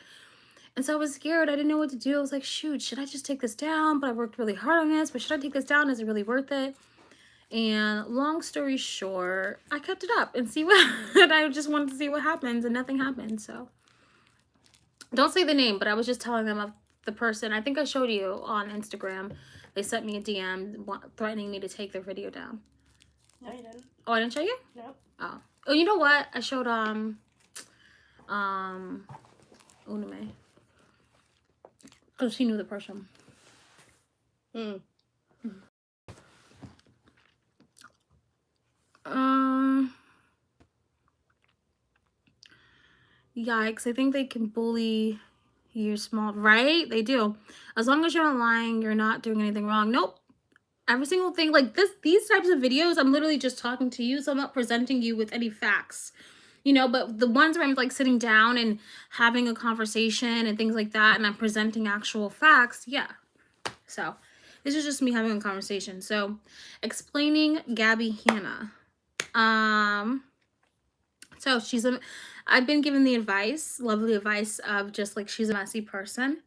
And so I was scared. I didn't know what to do. I was like, shoot, should I just take this down? But I worked really hard on this, but should I take this down? Is it really worth it? And long story short, I kept it up and see what, and I just wanted to see what happens, and nothing happened. So don't say the name, but I was just telling them of the person. I think I showed you on Instagram. They sent me a DM threatening me to take their video down. No, you didn't. Oh, I didn't show you? No. Oh. Oh, you know what? I showed Uname. Because she knew the person. Yikes, I think they can bully you small, right? They do. As long as you're not lying, you're not doing anything wrong. Nope. Every single thing, like these types of videos, I'm literally just talking to you, so I'm not presenting you with any facts, you know, but the ones where I'm like sitting down and having a conversation and things like that, and I'm presenting actual facts, yeah. So this is just me having a conversation. So explaining Gabby Hanna. So I've been given the advice, lovely advice of just like, she's a messy person.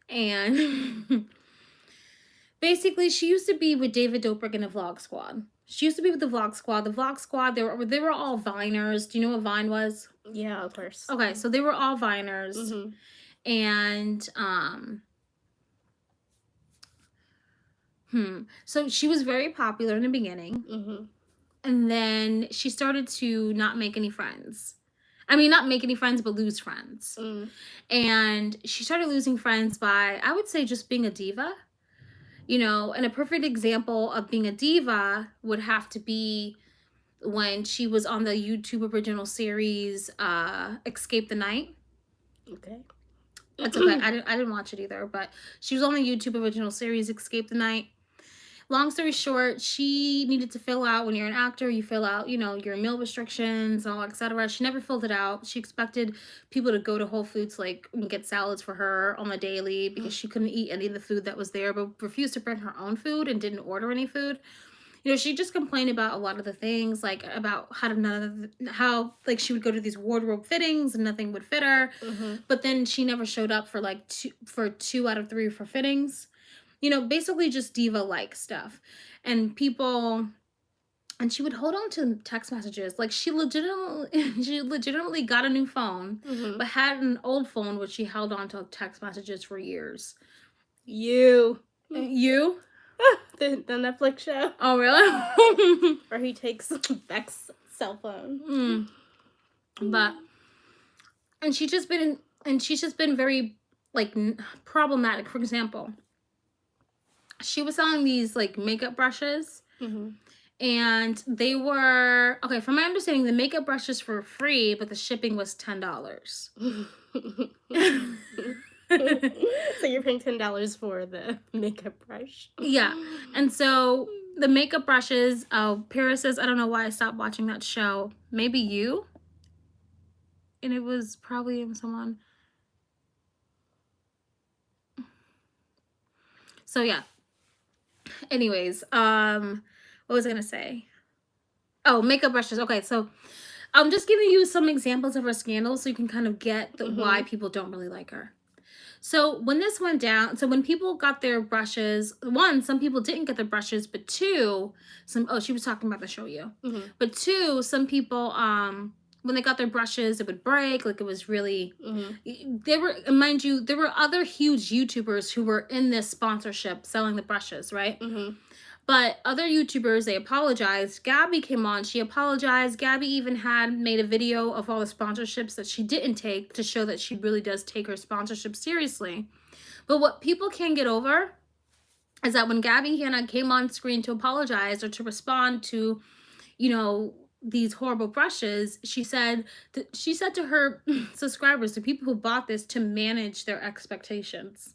And basically she used to be with David Dobrik in the Vlog Squad. She used to be with the Vlog Squad. The Vlog Squad, they were all Viners. Do you know what Vine was? Yeah, of course. Okay, so they were all Viners. And, so she was very popular in the beginning. And then she started to not make any friends. I mean, not make any friends, but lose friends. And she started losing friends by, I would say, just being a diva. You know, and a perfect example of being a diva would have to be when she was on the YouTube original series, Escape the Night. Okay. That's okay. I didn't watch it either, but she was on the YouTube original series, Escape the Night. long story short, she needed to fill out, when you're an actor, you fill out, you know, your meal restrictions, all, etc. She never filled it out. She expected people to go to Whole Foods, like, and get salads for her on the daily because she couldn't eat any of the food that was there, but refused to bring her own food and didn't order any food. You know, she just complained about a lot of the things, like about how like she would go to these wardrobe fittings and nothing would fit her. But then she never showed up for like two out of three of her fittings. You know, basically just diva-like stuff. And she would hold on to text messages. Like she legitimately got a new phone, but had an old phone which she held on to text messages for years. You? The Netflix show. Oh, really? Where he takes Beck's cell phone. But, and she's just been very, like, problematic. For example, she was selling these, like, makeup brushes. And they were, okay, from my understanding, the makeup brushes were free, but the shipping was $10. So you're paying $10 for the makeup brush. Yeah. And so the makeup brushes, Paris says, I don't know why I stopped watching that show. Maybe you? And it was probably someone. So yeah. Anyways, what was I gonna say? Oh, makeup brushes. Okay, so I'm just giving you some examples of her scandals so you can kind of get why people don't really like her. So when this went down, so when people got their brushes, one, some people didn't get their brushes, but two, she was talking about the show you. But two, some people, when they got their brushes, it would break. Like it was really, they were, mind you, there were other huge YouTubers who were in this sponsorship selling the brushes, right? But other YouTubers, they apologized. Gabby came on. She apologized. Gabby even had made a video of all the sponsorships that she didn't take to show that she really does take her sponsorship seriously. But what people can't get over is that when Gabby Hanna came on screen to apologize or to respond to, you know, these horrible brushes, she said to her subscribers, the people who bought this, to manage their expectations.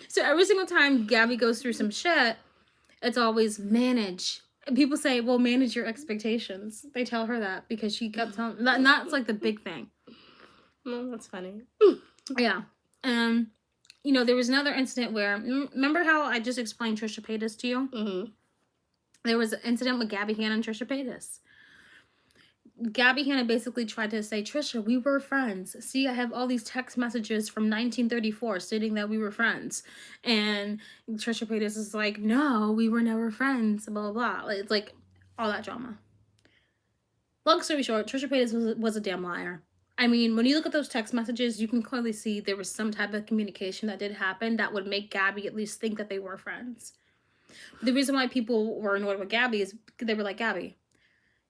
So every single time Gabby goes through some shit, it's always manage. And people say, well, manage your expectations. They tell her that because she kept telling that, and that's like the big thing. No, that's funny. Yeah. You know, there was another incident where, remember how I just explained Trisha Paytas to you? There was an incident with Gabbie Hanna and Trisha Paytas. Gabbie Hanna basically tried to say, Trisha, we were friends. See, I have all these text messages from 1934 stating that we were friends. And Trisha Paytas is like, no, we were never friends, blah, blah, blah. It's like all that drama. Long story short, Trisha Paytas was a damn liar. I mean, when you look at those text messages, you can clearly see there was some type of communication that did happen that would make Gabby at least think that they were friends. The reason why people were annoyed with Gabby is they were like, Gabby,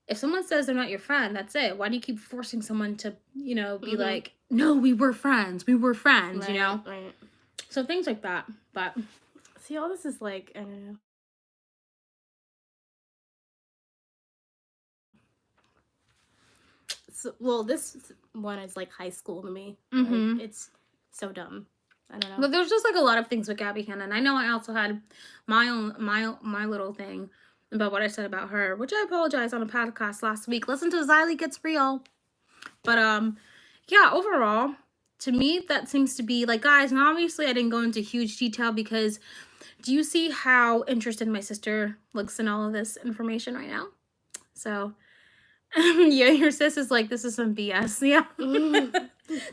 if someone says they're not your friend, that's it. Why do you keep forcing someone to, you know, be like, no, we were friends. We were friends, right, you know? Right. So things like that. But see, all this is like, I don't know. So, well, this one is like high school to me. Like, it's so dumb. I don't know. But there's just like a lot of things with Gabbie Hanna. And I know I also had my little thing about what I said about her, which I apologized on a podcast last week. Listen to Xylee Gets Real. But yeah, overall, to me, that seems to be like, guys, and obviously I didn't go into huge detail because do you see how interested my sister looks in all of this information right now? So yeah, your sis is like, this is some BS. Yeah.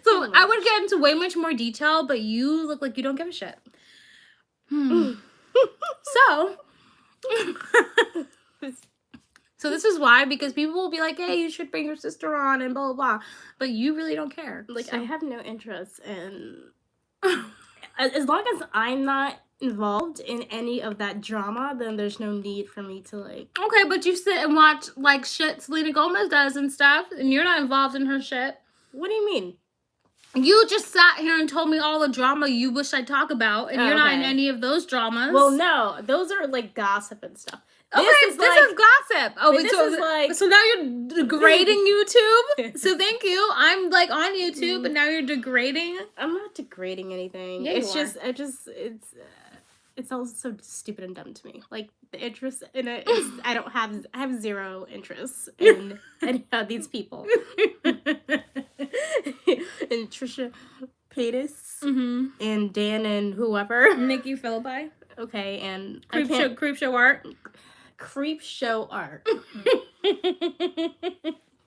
So I would get into way much more detail, but you look like you don't give a shit. So this is why, because people will be like, hey, you should bring your sister on and blah, blah, blah. But you really don't care. Like, so. I have no interest in... as long as I'm not involved in any of that drama, then there's no need for me to, like... Okay, but you sit and watch, like, shit Selena Gomez does and stuff, and you're not involved in her shit. What do you mean? You just sat here and told me all the drama you wish I'd talk about, and you're not in any of those dramas. Well, no. Those are, like, gossip and stuff. This is gossip. Oh, this is like... So now you're degrading YouTube? So thank you. I'm, like, on YouTube, and now you're degrading? I'm not degrading anything. Yeah, it's just... It's... it sounds so stupid and dumb to me. Like, the interest in it is, I have zero interest in any of these people. And Trisha Paytas, and Dan and whoever. Nikki Phillippi. Okay, and Creepshow Art. Creepshow Art.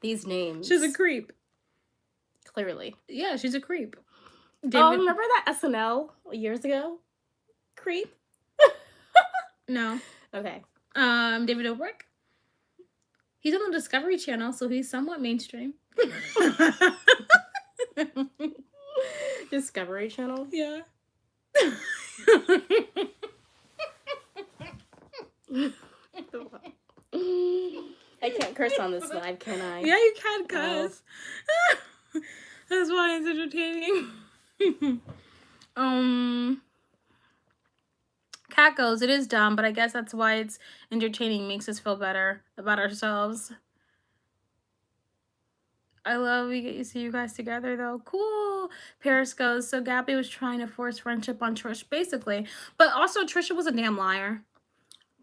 These names. She's a creep. Clearly. Yeah, she's a creep. Oh, remember that SNL years ago? Creep? No. Okay. David Dobrik. He's on the Discovery Channel, so he's somewhat mainstream. Discovery Channel? Yeah. I can't curse on this live, can I? Yeah, you can cuss. That's why it's entertaining. Cat goes, it is dumb, but I guess that's why it's entertaining, makes us feel better about ourselves. I love we get to see you guys together though. Cool. Paris goes, so Gabby was trying to force friendship on Trish, basically. But also Trisha was a damn liar.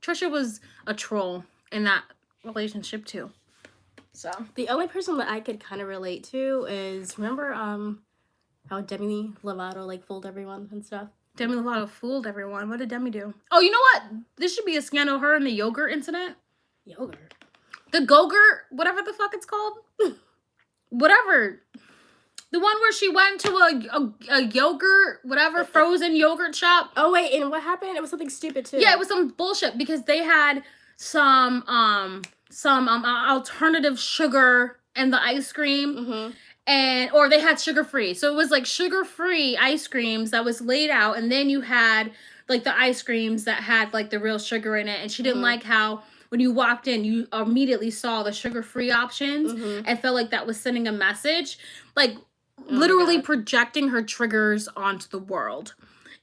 Trisha was a troll in that relationship too. So the only person that I could kind of relate to is, remember how Demi Lovato like fooled everyone and stuff? Demi Lovato fooled everyone. What did Demi do? Oh, you know what? This should be a scandal. Her and the yogurt incident. Yogurt? The Go-Gurt, whatever the fuck it's called. Whatever. The one where she went to a yogurt, whatever, frozen yogurt shop. Oh, wait, and what happened? It was something stupid, too. Yeah, it was some bullshit because they had some alternative sugar in the ice cream. Or they had sugar-free. So it was like sugar-free ice creams that was laid out, and then you had like the ice creams that had like the real sugar in it. And she didn't like how when you walked in, you immediately saw the sugar-free options and felt like that was sending a message. Like, literally projecting her triggers onto the world.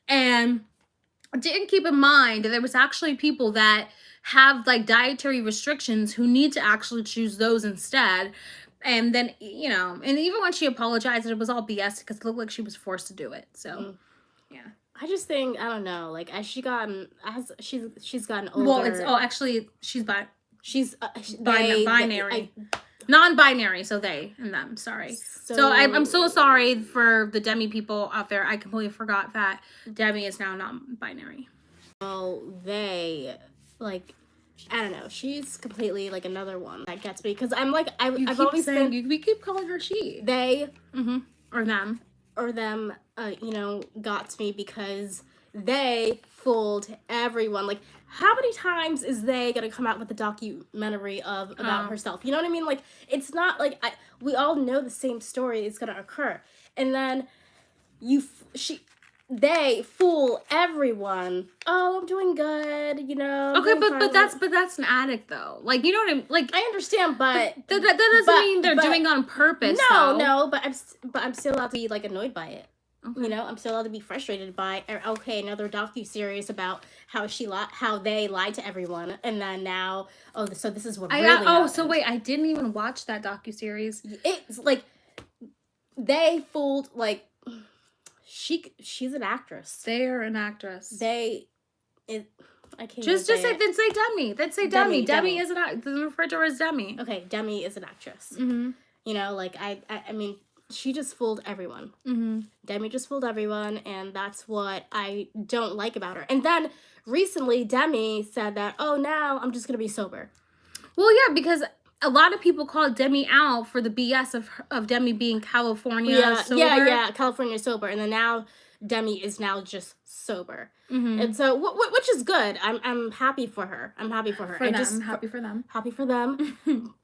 And didn't keep in mind that there was actually people that have, like, dietary restrictions who need to actually choose those instead. And then, you know, and even when she apologized, it was all BS because it looked like she was forced to do it. So, yeah. I just think, I don't know, like, as she's gotten older. Well, actually, she's binary. Non-binary, so they and them, sorry. So I'm so sorry for the Demi people out there. I completely forgot that Demi is now non-binary. Oh, they, like, I don't know. She's completely, like, another one that gets me. Because I'm, like, I've always been... We keep calling her she. They... Or them. Or them, you know, got to me because they fooled everyone. Like, how many times is they gonna come out with a documentary about herself? You know what I mean? Like, it's not like we all know the same story is gonna occur, and then they fool everyone. Oh, I'm doing good, you know. Okay, but that's an addict though. Like, you know what I mean? Like, I understand, but that doesn't mean they're doing it on purpose. No, but I'm still allowed to be like annoyed by it. Okay. You know, I'm still allowed to be frustrated by, okay, another docu-series about how they lied to everyone, and then now, so this is what really happened. So wait, I didn't even watch that docu-series. It's like, they fooled, like, she's an actress. They're an actress. I can't just say Demi. Then say Demi. Demi is an actress. Refer to her as Demi. Okay, Demi is an actress. You know, like, I mean, she just fooled everyone. Demi just fooled everyone, and that's what I don't like about her. And then recently, Demi said that, oh, now I'm just gonna be sober. Well, yeah, because a lot of people called Demi out for the BS of Demi being California sober. Yeah, California sober, and then now Demi is now just sober. And so, which is good. I'm happy for her. I'm happy for her. Happy for them. Happy for them.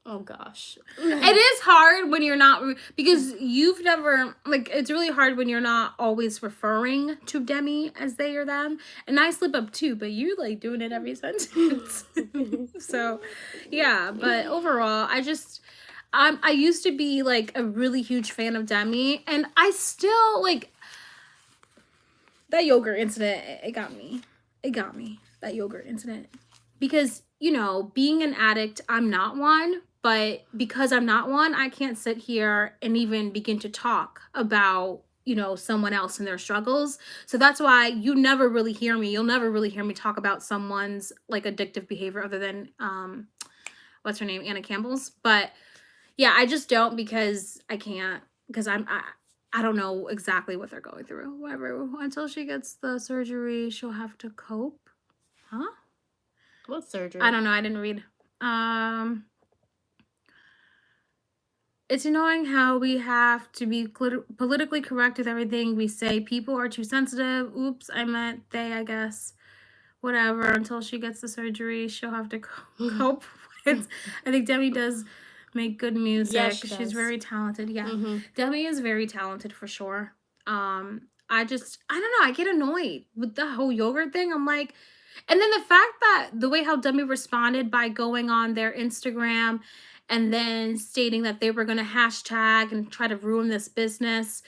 Oh gosh, it is hard when you're not, because you've never, like, it's really hard when you're not always referring to Demi as they or them. And I slip up too, but you like doing it every sentence. So, yeah. But overall, I used to be like a really huge fan of Demi, and I still like. That yogurt incident, it got me. That yogurt incident. Because, you know, being an addict, I'm not one. But because I'm not one, I can't sit here and even begin to talk about you know, someone else and their struggles. So that's why you'll never really hear me talk about someone's like addictive behavior other than what's her name, Anna Campbell's. But yeah, I just don't, because I can't, because I don't know exactly what they're going through. Whatever, until she gets the surgery, she'll have to cope. Huh? What surgery? I don't know, I didn't read. It's annoying how we have to be politically correct with everything we say. People are too sensitive. Oops, I meant they, I guess. Whatever, until she gets the surgery, she'll have to cope with. I think Demi does make good music. Yeah, She's very talented. Yeah, Demi is very talented for sure. I don't know, I get annoyed with the whole yogurt thing. I'm like, and then the fact that the way how Demi responded by going on their Instagram and then stating that they were going to hashtag and try to ruin this business,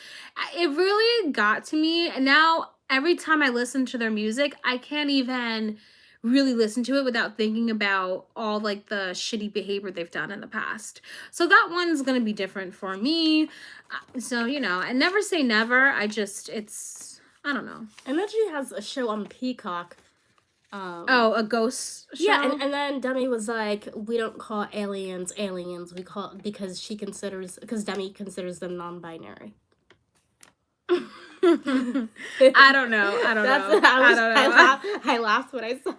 it really got to me. And now every time I listen to their music, I can't even really listen to it without thinking about all like the shitty behavior they've done in the past. So that one's going to be different for me. So, you know, I never say never. I don't know. And then she has a show on Peacock. A ghost show? Yeah, and then Demi was like, we don't call aliens, we call, because Demi considers them non-binary. I don't know. I laughed when I saw.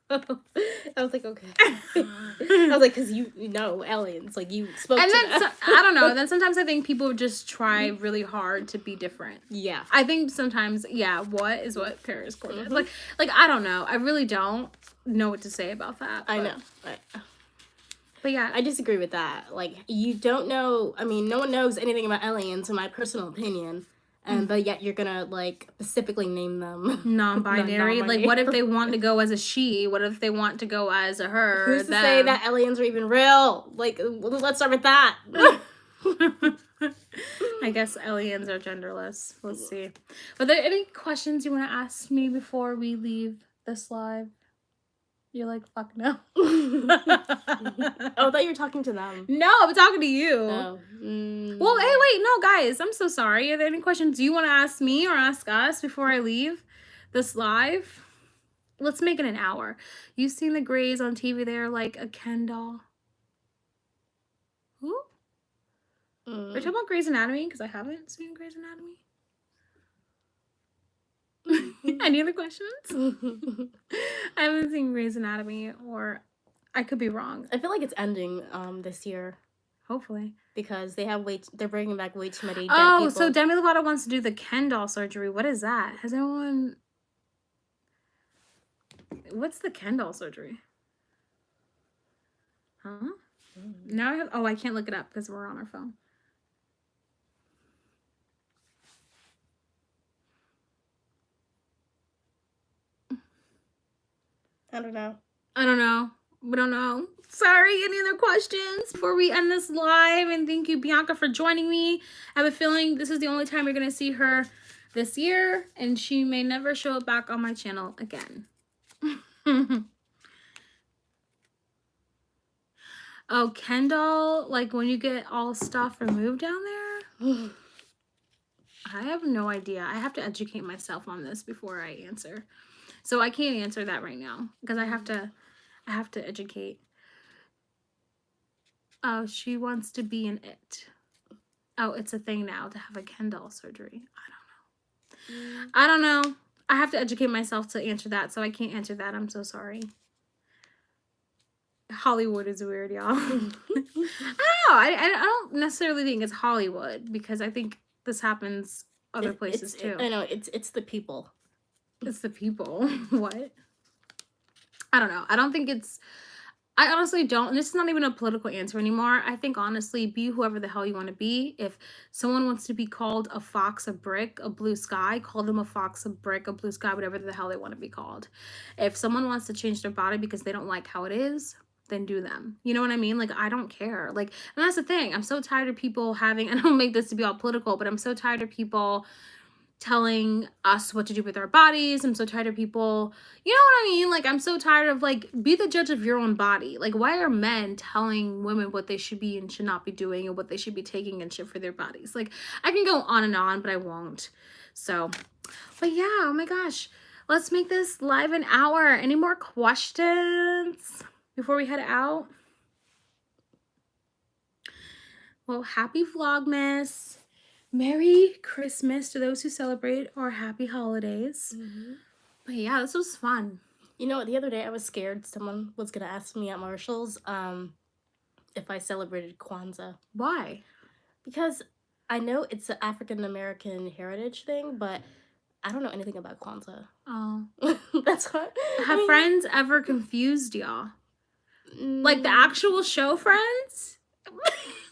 I was like, okay. I was like, because you know aliens, like you spoke and to then them. I don't know. Then sometimes I think people just try really hard to be different. Yeah, I think sometimes, what is what Paris Court is like I don't know. I really don't know what to say about that. I know. But yeah, I disagree with that. Like, you don't know. I mean, no one knows anything about aliens, in my personal opinion. But yet you're gonna, like, specifically name them non-binary. Like, what if they want to go as a she? What if they want to go as a her? Who's to say that aliens are even real? Like, let's start with that. I guess aliens are genderless. Let's see. Are there any questions you want to ask me before we leave this live? You're like, fuck no. Oh, I thought you were talking to them. No, I'm talking to you. Oh. Well, hey, wait, no, guys, I'm so sorry. Are there any questions you want to ask me or ask us before I leave this live? Let's make it an hour. You've seen the Greys on TV. They're like a Ken doll. Who? Are you talking about Grey's Anatomy? Because I haven't seen Grey's Anatomy. Any other questions? I haven't seen Grey's Anatomy, or I could be wrong. I feel like it's ending this year. Hopefully. Because they're bringing back way too many dead people. people. So Demi Lovato wants to do the Ken doll surgery. What is that? Has anyone... What's the Ken doll surgery? Huh? Now I have... Oh, I can't look it up because we're on our phone. I don't know. We don't know. Sorry, any other questions before we end this live? And thank you, Bianca, for joining me. I have a feeling this is the only time you're going to see her this year, and she may never show up back on my channel again. Oh, Kendall, like when you get all stuff removed down there? I have no idea. I have to educate myself on this before I answer. So I can't answer that right now because I have to educate. Oh, she wants to be an it. Oh, it's a thing now to have a Ken doll surgery. I don't know. I have to educate myself to answer that, so I can't answer that. I'm so sorry. Hollywood is weird, y'all. I don't know. I don't necessarily think it's Hollywood because I think this happens other places too. I know. It's the people. It's the people. What? I don't know. I don't think it's... I honestly don't. And this is not even a political answer anymore. I think, honestly, be whoever the hell you want to be. If someone wants to be called a fox, a brick, a blue sky, call them a fox, a brick, a blue sky, whatever the hell they want to be called. If someone wants to change their body because they don't like how it is, then do them. You know what I mean? Like, I don't care. Like, and that's the thing. I'm so tired of people having... I don't make this to be all political, but I'm so tired of people telling us what to do with our bodies. I'm so tired of people, you know what I mean? Like, I'm so tired of, like, be the judge of your own body. Like, why are men telling women what they should be and should not be doing and what they should be taking and shit for their bodies? Like, I can go on and on, but I won't. So, but yeah, oh my gosh. Let's make this live an hour. Any more questions before we head out? Well, happy Vlogmas. Merry Christmas to those who celebrate, or happy holidays. But yeah, this was fun. You know, the other day I was scared someone was going to ask me at Marshall's if I celebrated Kwanzaa. Why? Because I know it's an African-American heritage thing, but I don't know anything about Kwanzaa. Oh. That's what... Have friends ever confused y'all? Like the actual show Friends?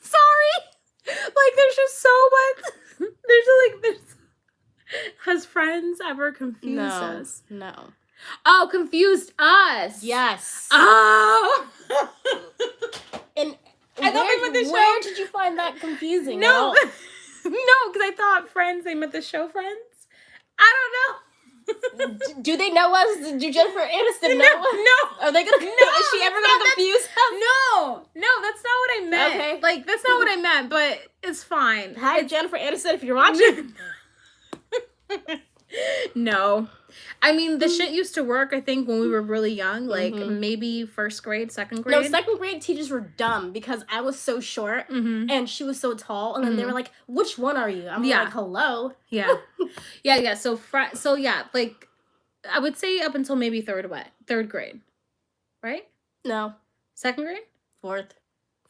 Sorry! Like, there's just so much. There's has Friends ever confused us? No. Oh, confused us. Yes. Oh. And I thought they meant the show. Where did you find that confusing? No. No, because I thought Friends, they meant the show Friends. I don't know. Do they know us? Do Jennifer Aniston know us? No. Are they gonna? No. Is she ever gonna confuse us? No, that's not what I meant. Okay. Like, that's not what I meant, but it's fine. Hi, Jennifer Aniston, if you're watching. No. I mean, the shit used to work, I think, when we were really young, like maybe first grade, second grade. No, second grade teachers were dumb because I was so short and she was so tall, and then they were like, "Which one are you?" I'm like, "Hello." Yeah. Yeah. So yeah, like, I would say up until maybe third grade, right? No, second grade, fourth.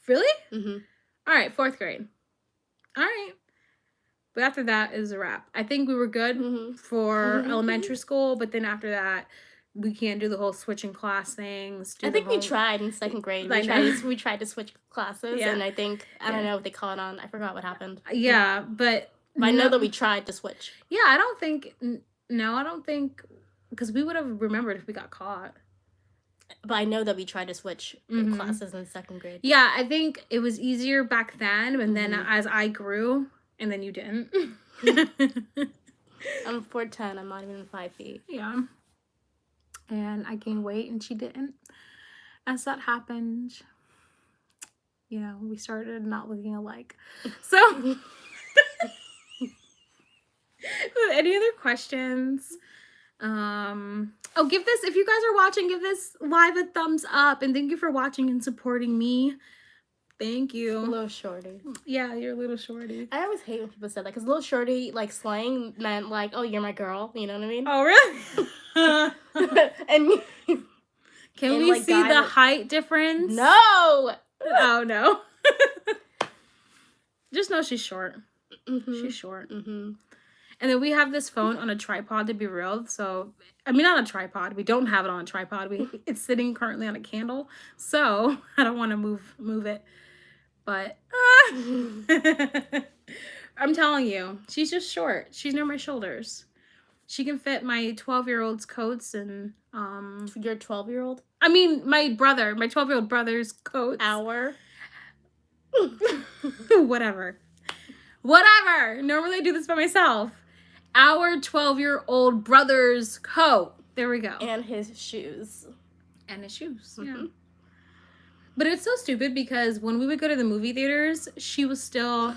Really? Mm-hmm. All right, fourth grade. All right. But after that is a wrap. I think we were good for elementary school, but then after that, we can't do the whole switching class things. I think we tried in second grade. We tried to switch classes, and I think, I don't know what they caught on. I forgot what happened. Yeah, but I know that we tried to switch. Yeah, I don't think, because we would have remembered if we got caught. But I know that we tried to switch classes in second grade. Yeah, I think it was easier back then, and then as I grew... And then you didn't. I'm 4'10". I'm not even 5 feet. Yeah. And I gained weight and she didn't. As that happened, we started not looking alike. So, any other questions? Give this, if you guys are watching, give this live a thumbs up. And thank you for watching and supporting me. Thank you. Little shorty. Yeah, you're a little shorty. I always hate when people say that, because little shorty, like, slang meant, like, oh, you're my girl. You know what I mean? Oh, really? And can we see the height difference? No! Oh, no. Just know she's short. She's short. And then we have this phone on a tripod, to be real. So, I mean, not a tripod. We don't have it on a tripod. It's sitting currently on a candle. So, I don't want to move it. But, I'm telling you, she's just short. She's near my shoulders. She can fit my 12-year-old's coats and, Your 12-year-old? I mean, my 12-year-old brother's coats. Whatever. Normally I do this by myself. Our 12-year-old brother's coat. There we go. And his shoes. Yeah. But it's so stupid because when we would go to the movie theaters, she was still...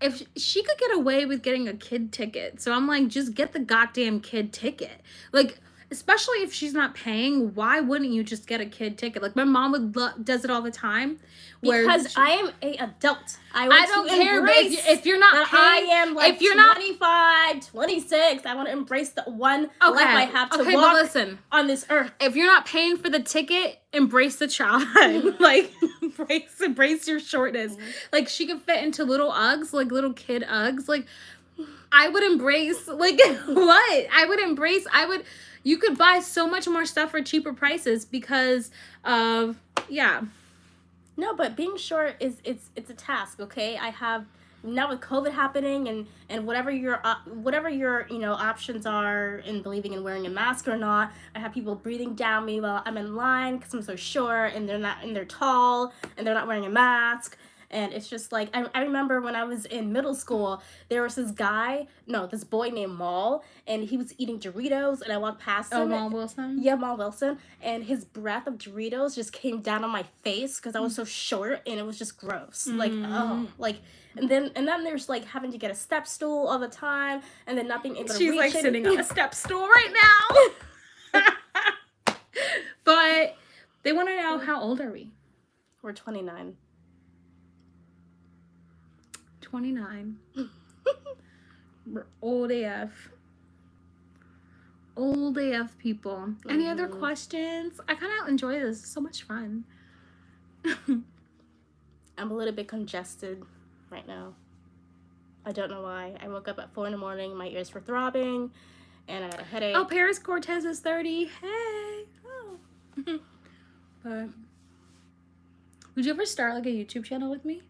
If she could get away with getting a kid ticket. So I'm like, just get the goddamn kid ticket. Like, especially if she's not paying, why wouldn't you just get a kid ticket? Like, my mom does it all the time. Because I am an adult. I don't care, but if you're not paying, I am like, if you're 25, 26, I want to embrace the one life I have to walk on this earth. If you're not paying for the ticket, embrace the child. Like, embrace your shortness. Like, she could fit into little Uggs, like little kid Uggs. Like, I would embrace, like, what? You could buy so much more stuff for cheaper prices because of, No, but being short it's a task, okay? I have, now with COVID happening and whatever your options are in believing in wearing a mask or not, I have people breathing down me while I'm in line because I'm so short and they're tall and they're not wearing a mask. And it's just like, I remember when I was in middle school, there was this boy named Maul, and he was eating Doritos, and I walked past him. Oh, Maul Wilson? Yeah, Maul Wilson. And his breath of Doritos just came down on my face because I was so short, and it was just gross. Like, oh, like, and then there's like having to get a step stool all the time, and then not being able to She's reach like it. sitting on a step stool right now. But they want to know, how old are we? We're 29. 29. We're old AF. Old AF people. Any other questions? I kind of enjoy this. It's so much fun. I'm a little bit congested right now. I don't know why. I woke up at 4 a.m. My ears were throbbing, and I had a headache. Oh, Paris Cortez is 30. Hey. Oh. But would you ever start like a YouTube channel with me?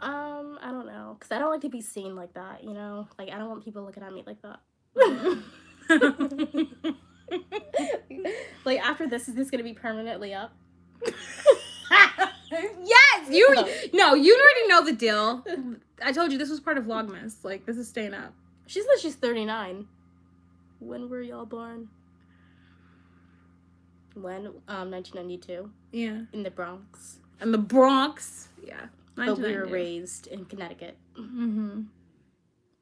I don't know, because I don't like to be seen like that, you know? Like, I don't want people looking at me like that. Like, after this, is this going to be permanently up? Yes! You already know the deal. I told you this was part of Vlogmas. Like, this is staying up. She said she's 39. When were y'all born? When? 1992. Yeah. In the Bronx. In the Bronx. Yeah. But we were raised in Connecticut. Mm-hmm.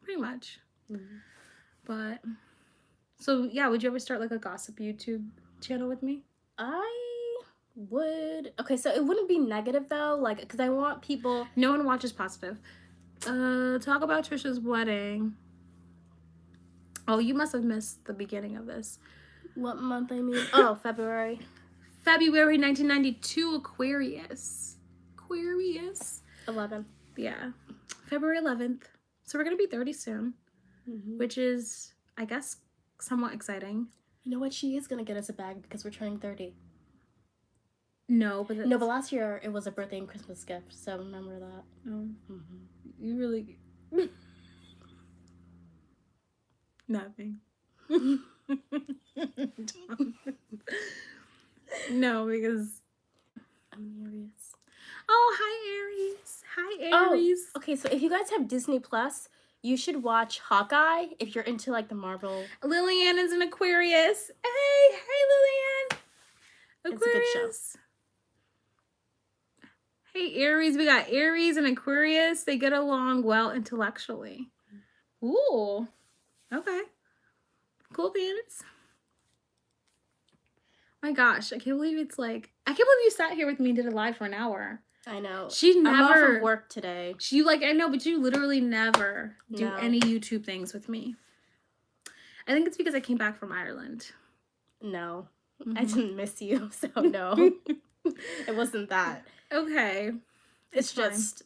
Pretty much. Mm-hmm. But, so, yeah, would you ever start, like, a gossip YouTube channel with me? I would. Okay, so it wouldn't be negative, though, like, because I want people... No one watches positive. Talk about Trisha's wedding. Oh, you must have missed the beginning of this. What month, I mean? Oh, February. February 1992, Aquarius. 11. Yeah. February 11th. So we're going to be 30 soon. Mm-hmm. Which is, I guess, somewhat exciting. You know what? She is going to get us a bag because we're turning 30. No, but last year it was a birthday and Christmas gift, so remember that. Oh. Mm-hmm. You really... Nothing. No, because... I'm Aries. Oh, hi, Aries. Hi, Aries. Oh, okay, so if you guys have Disney Plus, you should watch Hawkeye if you're into, like, the Marvel. Lillian is an Aquarius. Hey, Lillian. Aquarius. It's a good show. Hey, Aries. We got Aries and Aquarius. They get along well intellectually. Ooh. Okay. Cool beans. My gosh, I can't believe I can't believe you sat here with me and did a live for an hour. I know. She never... I'm off of work today. I know, but you literally never do any YouTube things with me. I think it's because I came back from Ireland. No. Mm-hmm. I didn't miss you, so no. It wasn't that. Okay. It's just...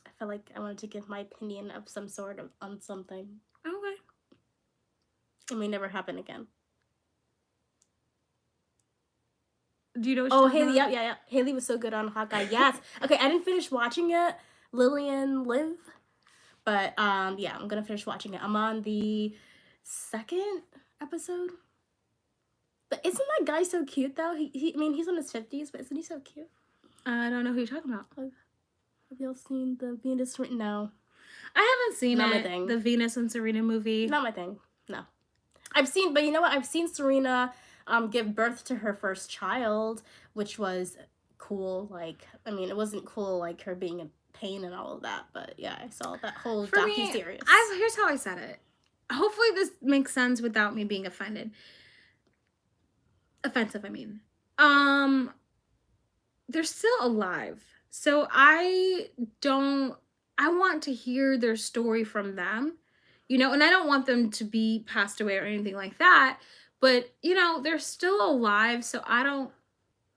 I felt like I wanted to give my opinion of some sort on something. Okay. It may never happen again. Do you know what Haley, yeah. Haley was so good on Hawkeye. Yes. Okay, I didn't finish watching it. Lillian live. But, yeah, I'm going to finish watching it. I'm on the 2nd episode. But isn't that guy so cute, though? He's in his 50s, but isn't he so cute? I don't know who you're talking about. Have y'all seen the Venus? No. I haven't seen Not my thing. The Venus and Serena movie. Not my thing. No. But you know what? I've seen Serena... give birth to her first child, which was cool. Like, I mean, it wasn't cool, like, her being in pain and all of that, but yeah, I saw that whole docuseries. Here's how I said it. Hopefully this makes sense without me being offended. Offensive, I mean. They're still alive. So I want to hear their story from them, you know, and I don't want them to be passed away or anything like that. But, you know, they're still alive, so I don't,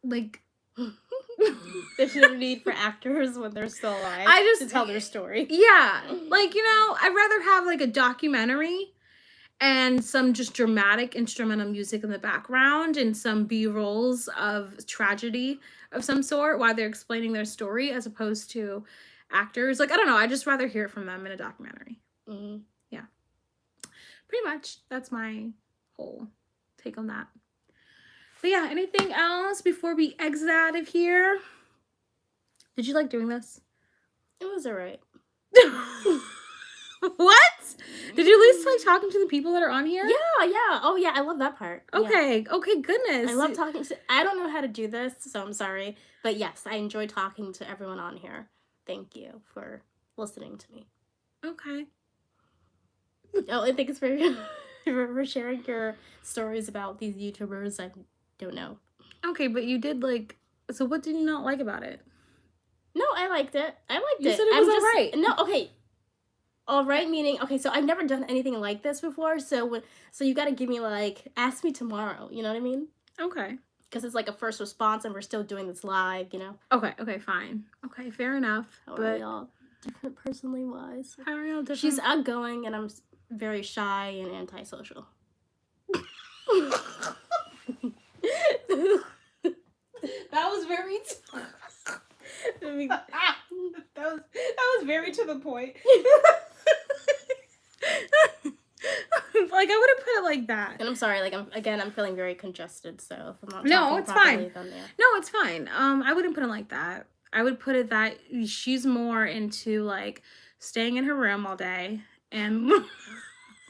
like... There's no need for actors when they're still alive to tell their story. Yeah. Like, you know, I'd rather have, like, a documentary and some just dramatic instrumental music in the background and some B-rolls of tragedy of some sort while they're explaining their story as opposed to actors. Like, I don't know. I'd just rather hear from them in a documentary. Mm-hmm. Yeah. Pretty much. That's my whole... take on that. But yeah, anything else before we exit out of here? Did you like doing this? It was alright. What? Did you at least like talking to the people that are on here? Yeah. Oh, yeah, I love that part. Yeah. Okay, goodness. I love talking to... I don't know how to do this, so I'm sorry. But yes, I enjoy talking to everyone on here. Thank you for listening to me. Okay. Oh, and thanks for, for sharing your stories about these YouTubers I don't know. Okay, but you did like... So what did you not like about it? No, I liked it. You said it was alright. No, okay. Alright meaning, okay, so I've never done anything like this before, so you gotta give me, like, ask me tomorrow, you know what I mean? Okay. Because it's like a first response and we're still doing this live, you know? Okay, fine. Okay, fair enough. How but are we all different personally wise? how are y'all different? She's outgoing and I'm very shy and antisocial. That was very... I mean, that was very to the point. Like, I wouldn't put it like that. and I'm sorry, like, I'm feeling very congested, so if I'm not No, talking it's properly, fine. then yeah. No, it's fine. I wouldn't put it like that. I would put it that she's more into, like, staying in her room all day. And... No,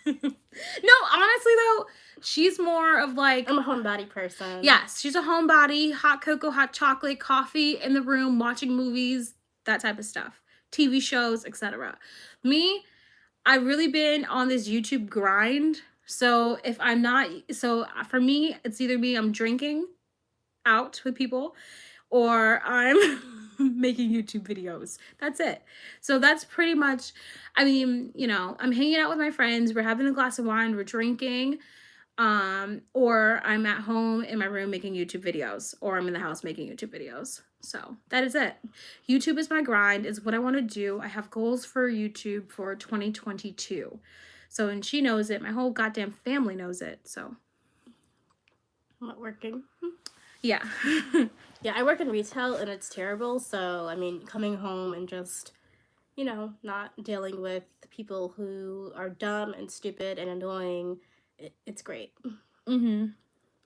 honestly, though, she's more of, like... I'm a homebody person. Yes, she's a homebody. Hot cocoa, hot chocolate, coffee in the room, watching movies, that type of stuff. TV shows, etc. Me... I've really been on this YouTube grind. So if I'm not, so for me, it's either I'm drinking out with people or I'm making YouTube videos. That's it. So that's pretty much, I mean, you know, I'm hanging out with my friends. We're having a glass of wine. We're drinking. Or I'm at home in my room making YouTube videos, or I'm in the house making YouTube videos. So that is it. YouTube is my grind. It's what I want to do. I have goals for YouTube for 2022. So, and she knows it. My whole goddamn family knows it. So. I'm not working. Yeah. Yeah, I work in retail and it's terrible. So, I mean, coming home and just, you know, not dealing with people who are dumb and stupid and annoying, it's great. Mm-hmm.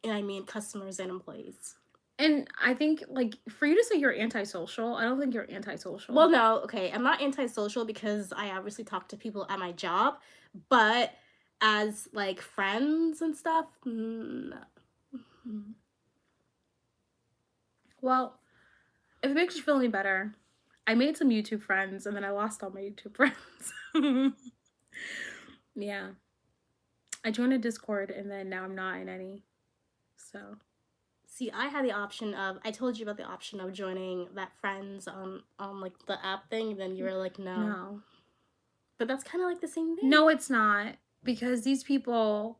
And I mean customers and employees. And I think, like, for you to say you're antisocial, I don't think you're antisocial. Well, no, okay. I'm not antisocial because I obviously talk to people at my job. But as, like, friends and stuff, no. Well, if it makes you feel any better, I made some YouTube friends and then I lost all my YouTube friends. Yeah. I joined a Discord and then now I'm not in any. So. See, I had the option of, I told you about the option of joining that friends on like the app thing, and then you were like, no. But that's kind of like the same thing. No, it's not, because these people,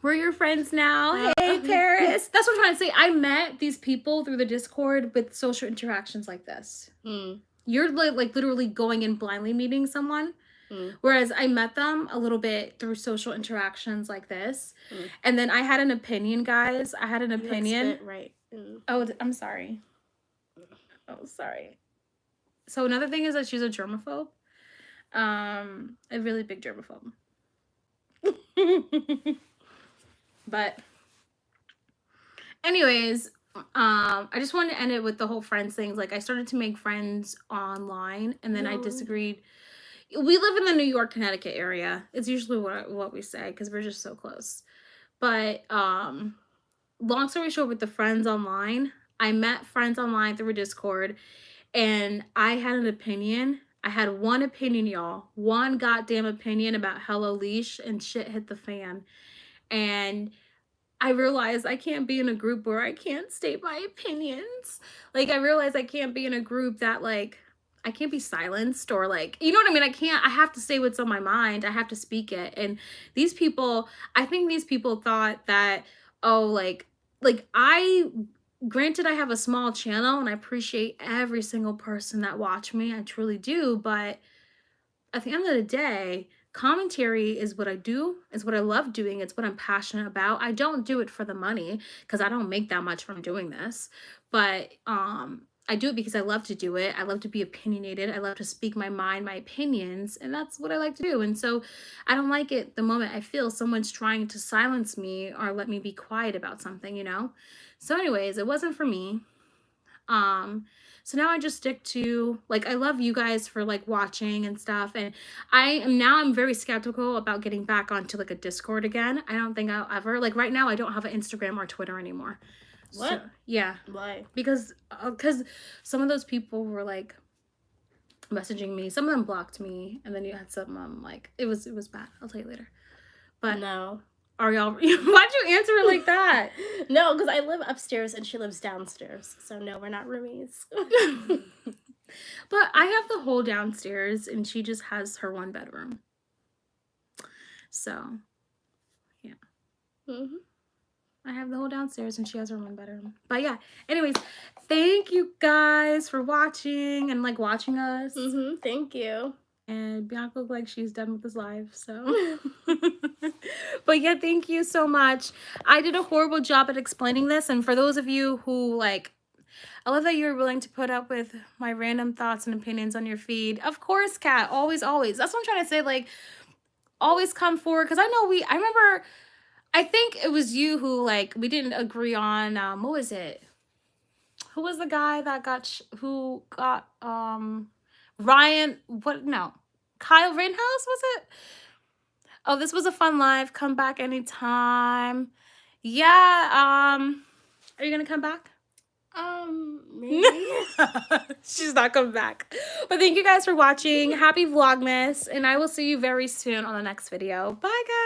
we're your friends now. Hey, Paris. That's what I'm trying to say. I met these people through the Discord with social interactions like this. You're like literally going and blindly meeting someone. Whereas I met them a little bit through social interactions like this. And then I had an opinion, guys. I had an opinion. Like, right. Oh, I'm sorry. Oh, sorry. So another thing is that she's a germaphobe. A really big germaphobe. But anyways, I just wanted to end it with the whole friends things. Like, I started to make friends online and then I disagreed. We live in the New York, Connecticut area. It's usually what we say because we're just so close. But long story short, with the friends online, I met friends online through a Discord, and I had an opinion. I had one opinion, y'all. One goddamn opinion about Hello Leash, and shit hit the fan. And I realized I can't be in a group where I can't state my opinions. Like, I realized I can't be in a group that, like, I can't be silenced or, like, you know what I mean? I have to say what's on my mind. I have to speak it. And these people, I think these people thought that, oh, like granted, I have a small channel and I appreciate every single person that watch me. I truly do. But at the end of the day, commentary is what I do. It's what I love doing. It's what I'm passionate about. I don't do it for the money because I don't make that much from doing this. But I do it because I love to do it. I love to be opinionated. I love to speak my mind, my opinions, and that's what I like to do. And so I don't like it the moment I feel someone's trying to silence me or let me be quiet about something, you know? So anyways, it wasn't for me. So now I just stick to, like, I love you guys for like watching and stuff, and I'm very skeptical about getting back onto like a Discord again. I don't think I'll ever, like, right now I don't have an Instagram or Twitter anymore. What? So, yeah. Why? Because some of those people were like messaging me. Some of them blocked me, and then you had some like it was bad. I'll tell you later. But no. Are y'all? Why'd you answer it like that? No, because I live upstairs and she lives downstairs. So no, we're not roomies. But I have the whole downstairs, and she just has her one bedroom. So, yeah. Mm-hmm. I have the whole downstairs, and she has her one bedroom. But yeah. Anyways, thank you guys for watching and like watching us. Mm-hmm. Thank you. And Bianca looked like she's done with this live, so. But yeah, thank you so much. I did a horrible job at explaining this, and for those of you who, like, I love that you're willing to put up with my random thoughts and opinions on your feed. Of course, Kat, always, always. That's what I'm trying to say, like, always come forward, because I remember, I think it was you who, like, we didn't agree on, what was it? Who was the guy that got, Ryan, what, no, Kyle Rittenhouse, was it? Oh, this was a fun live. Come back anytime. Yeah, are you gonna come back? Maybe. She's not coming back. But thank you guys for watching. Happy Vlogmas, and I will see you very soon on the next video. Bye, guys.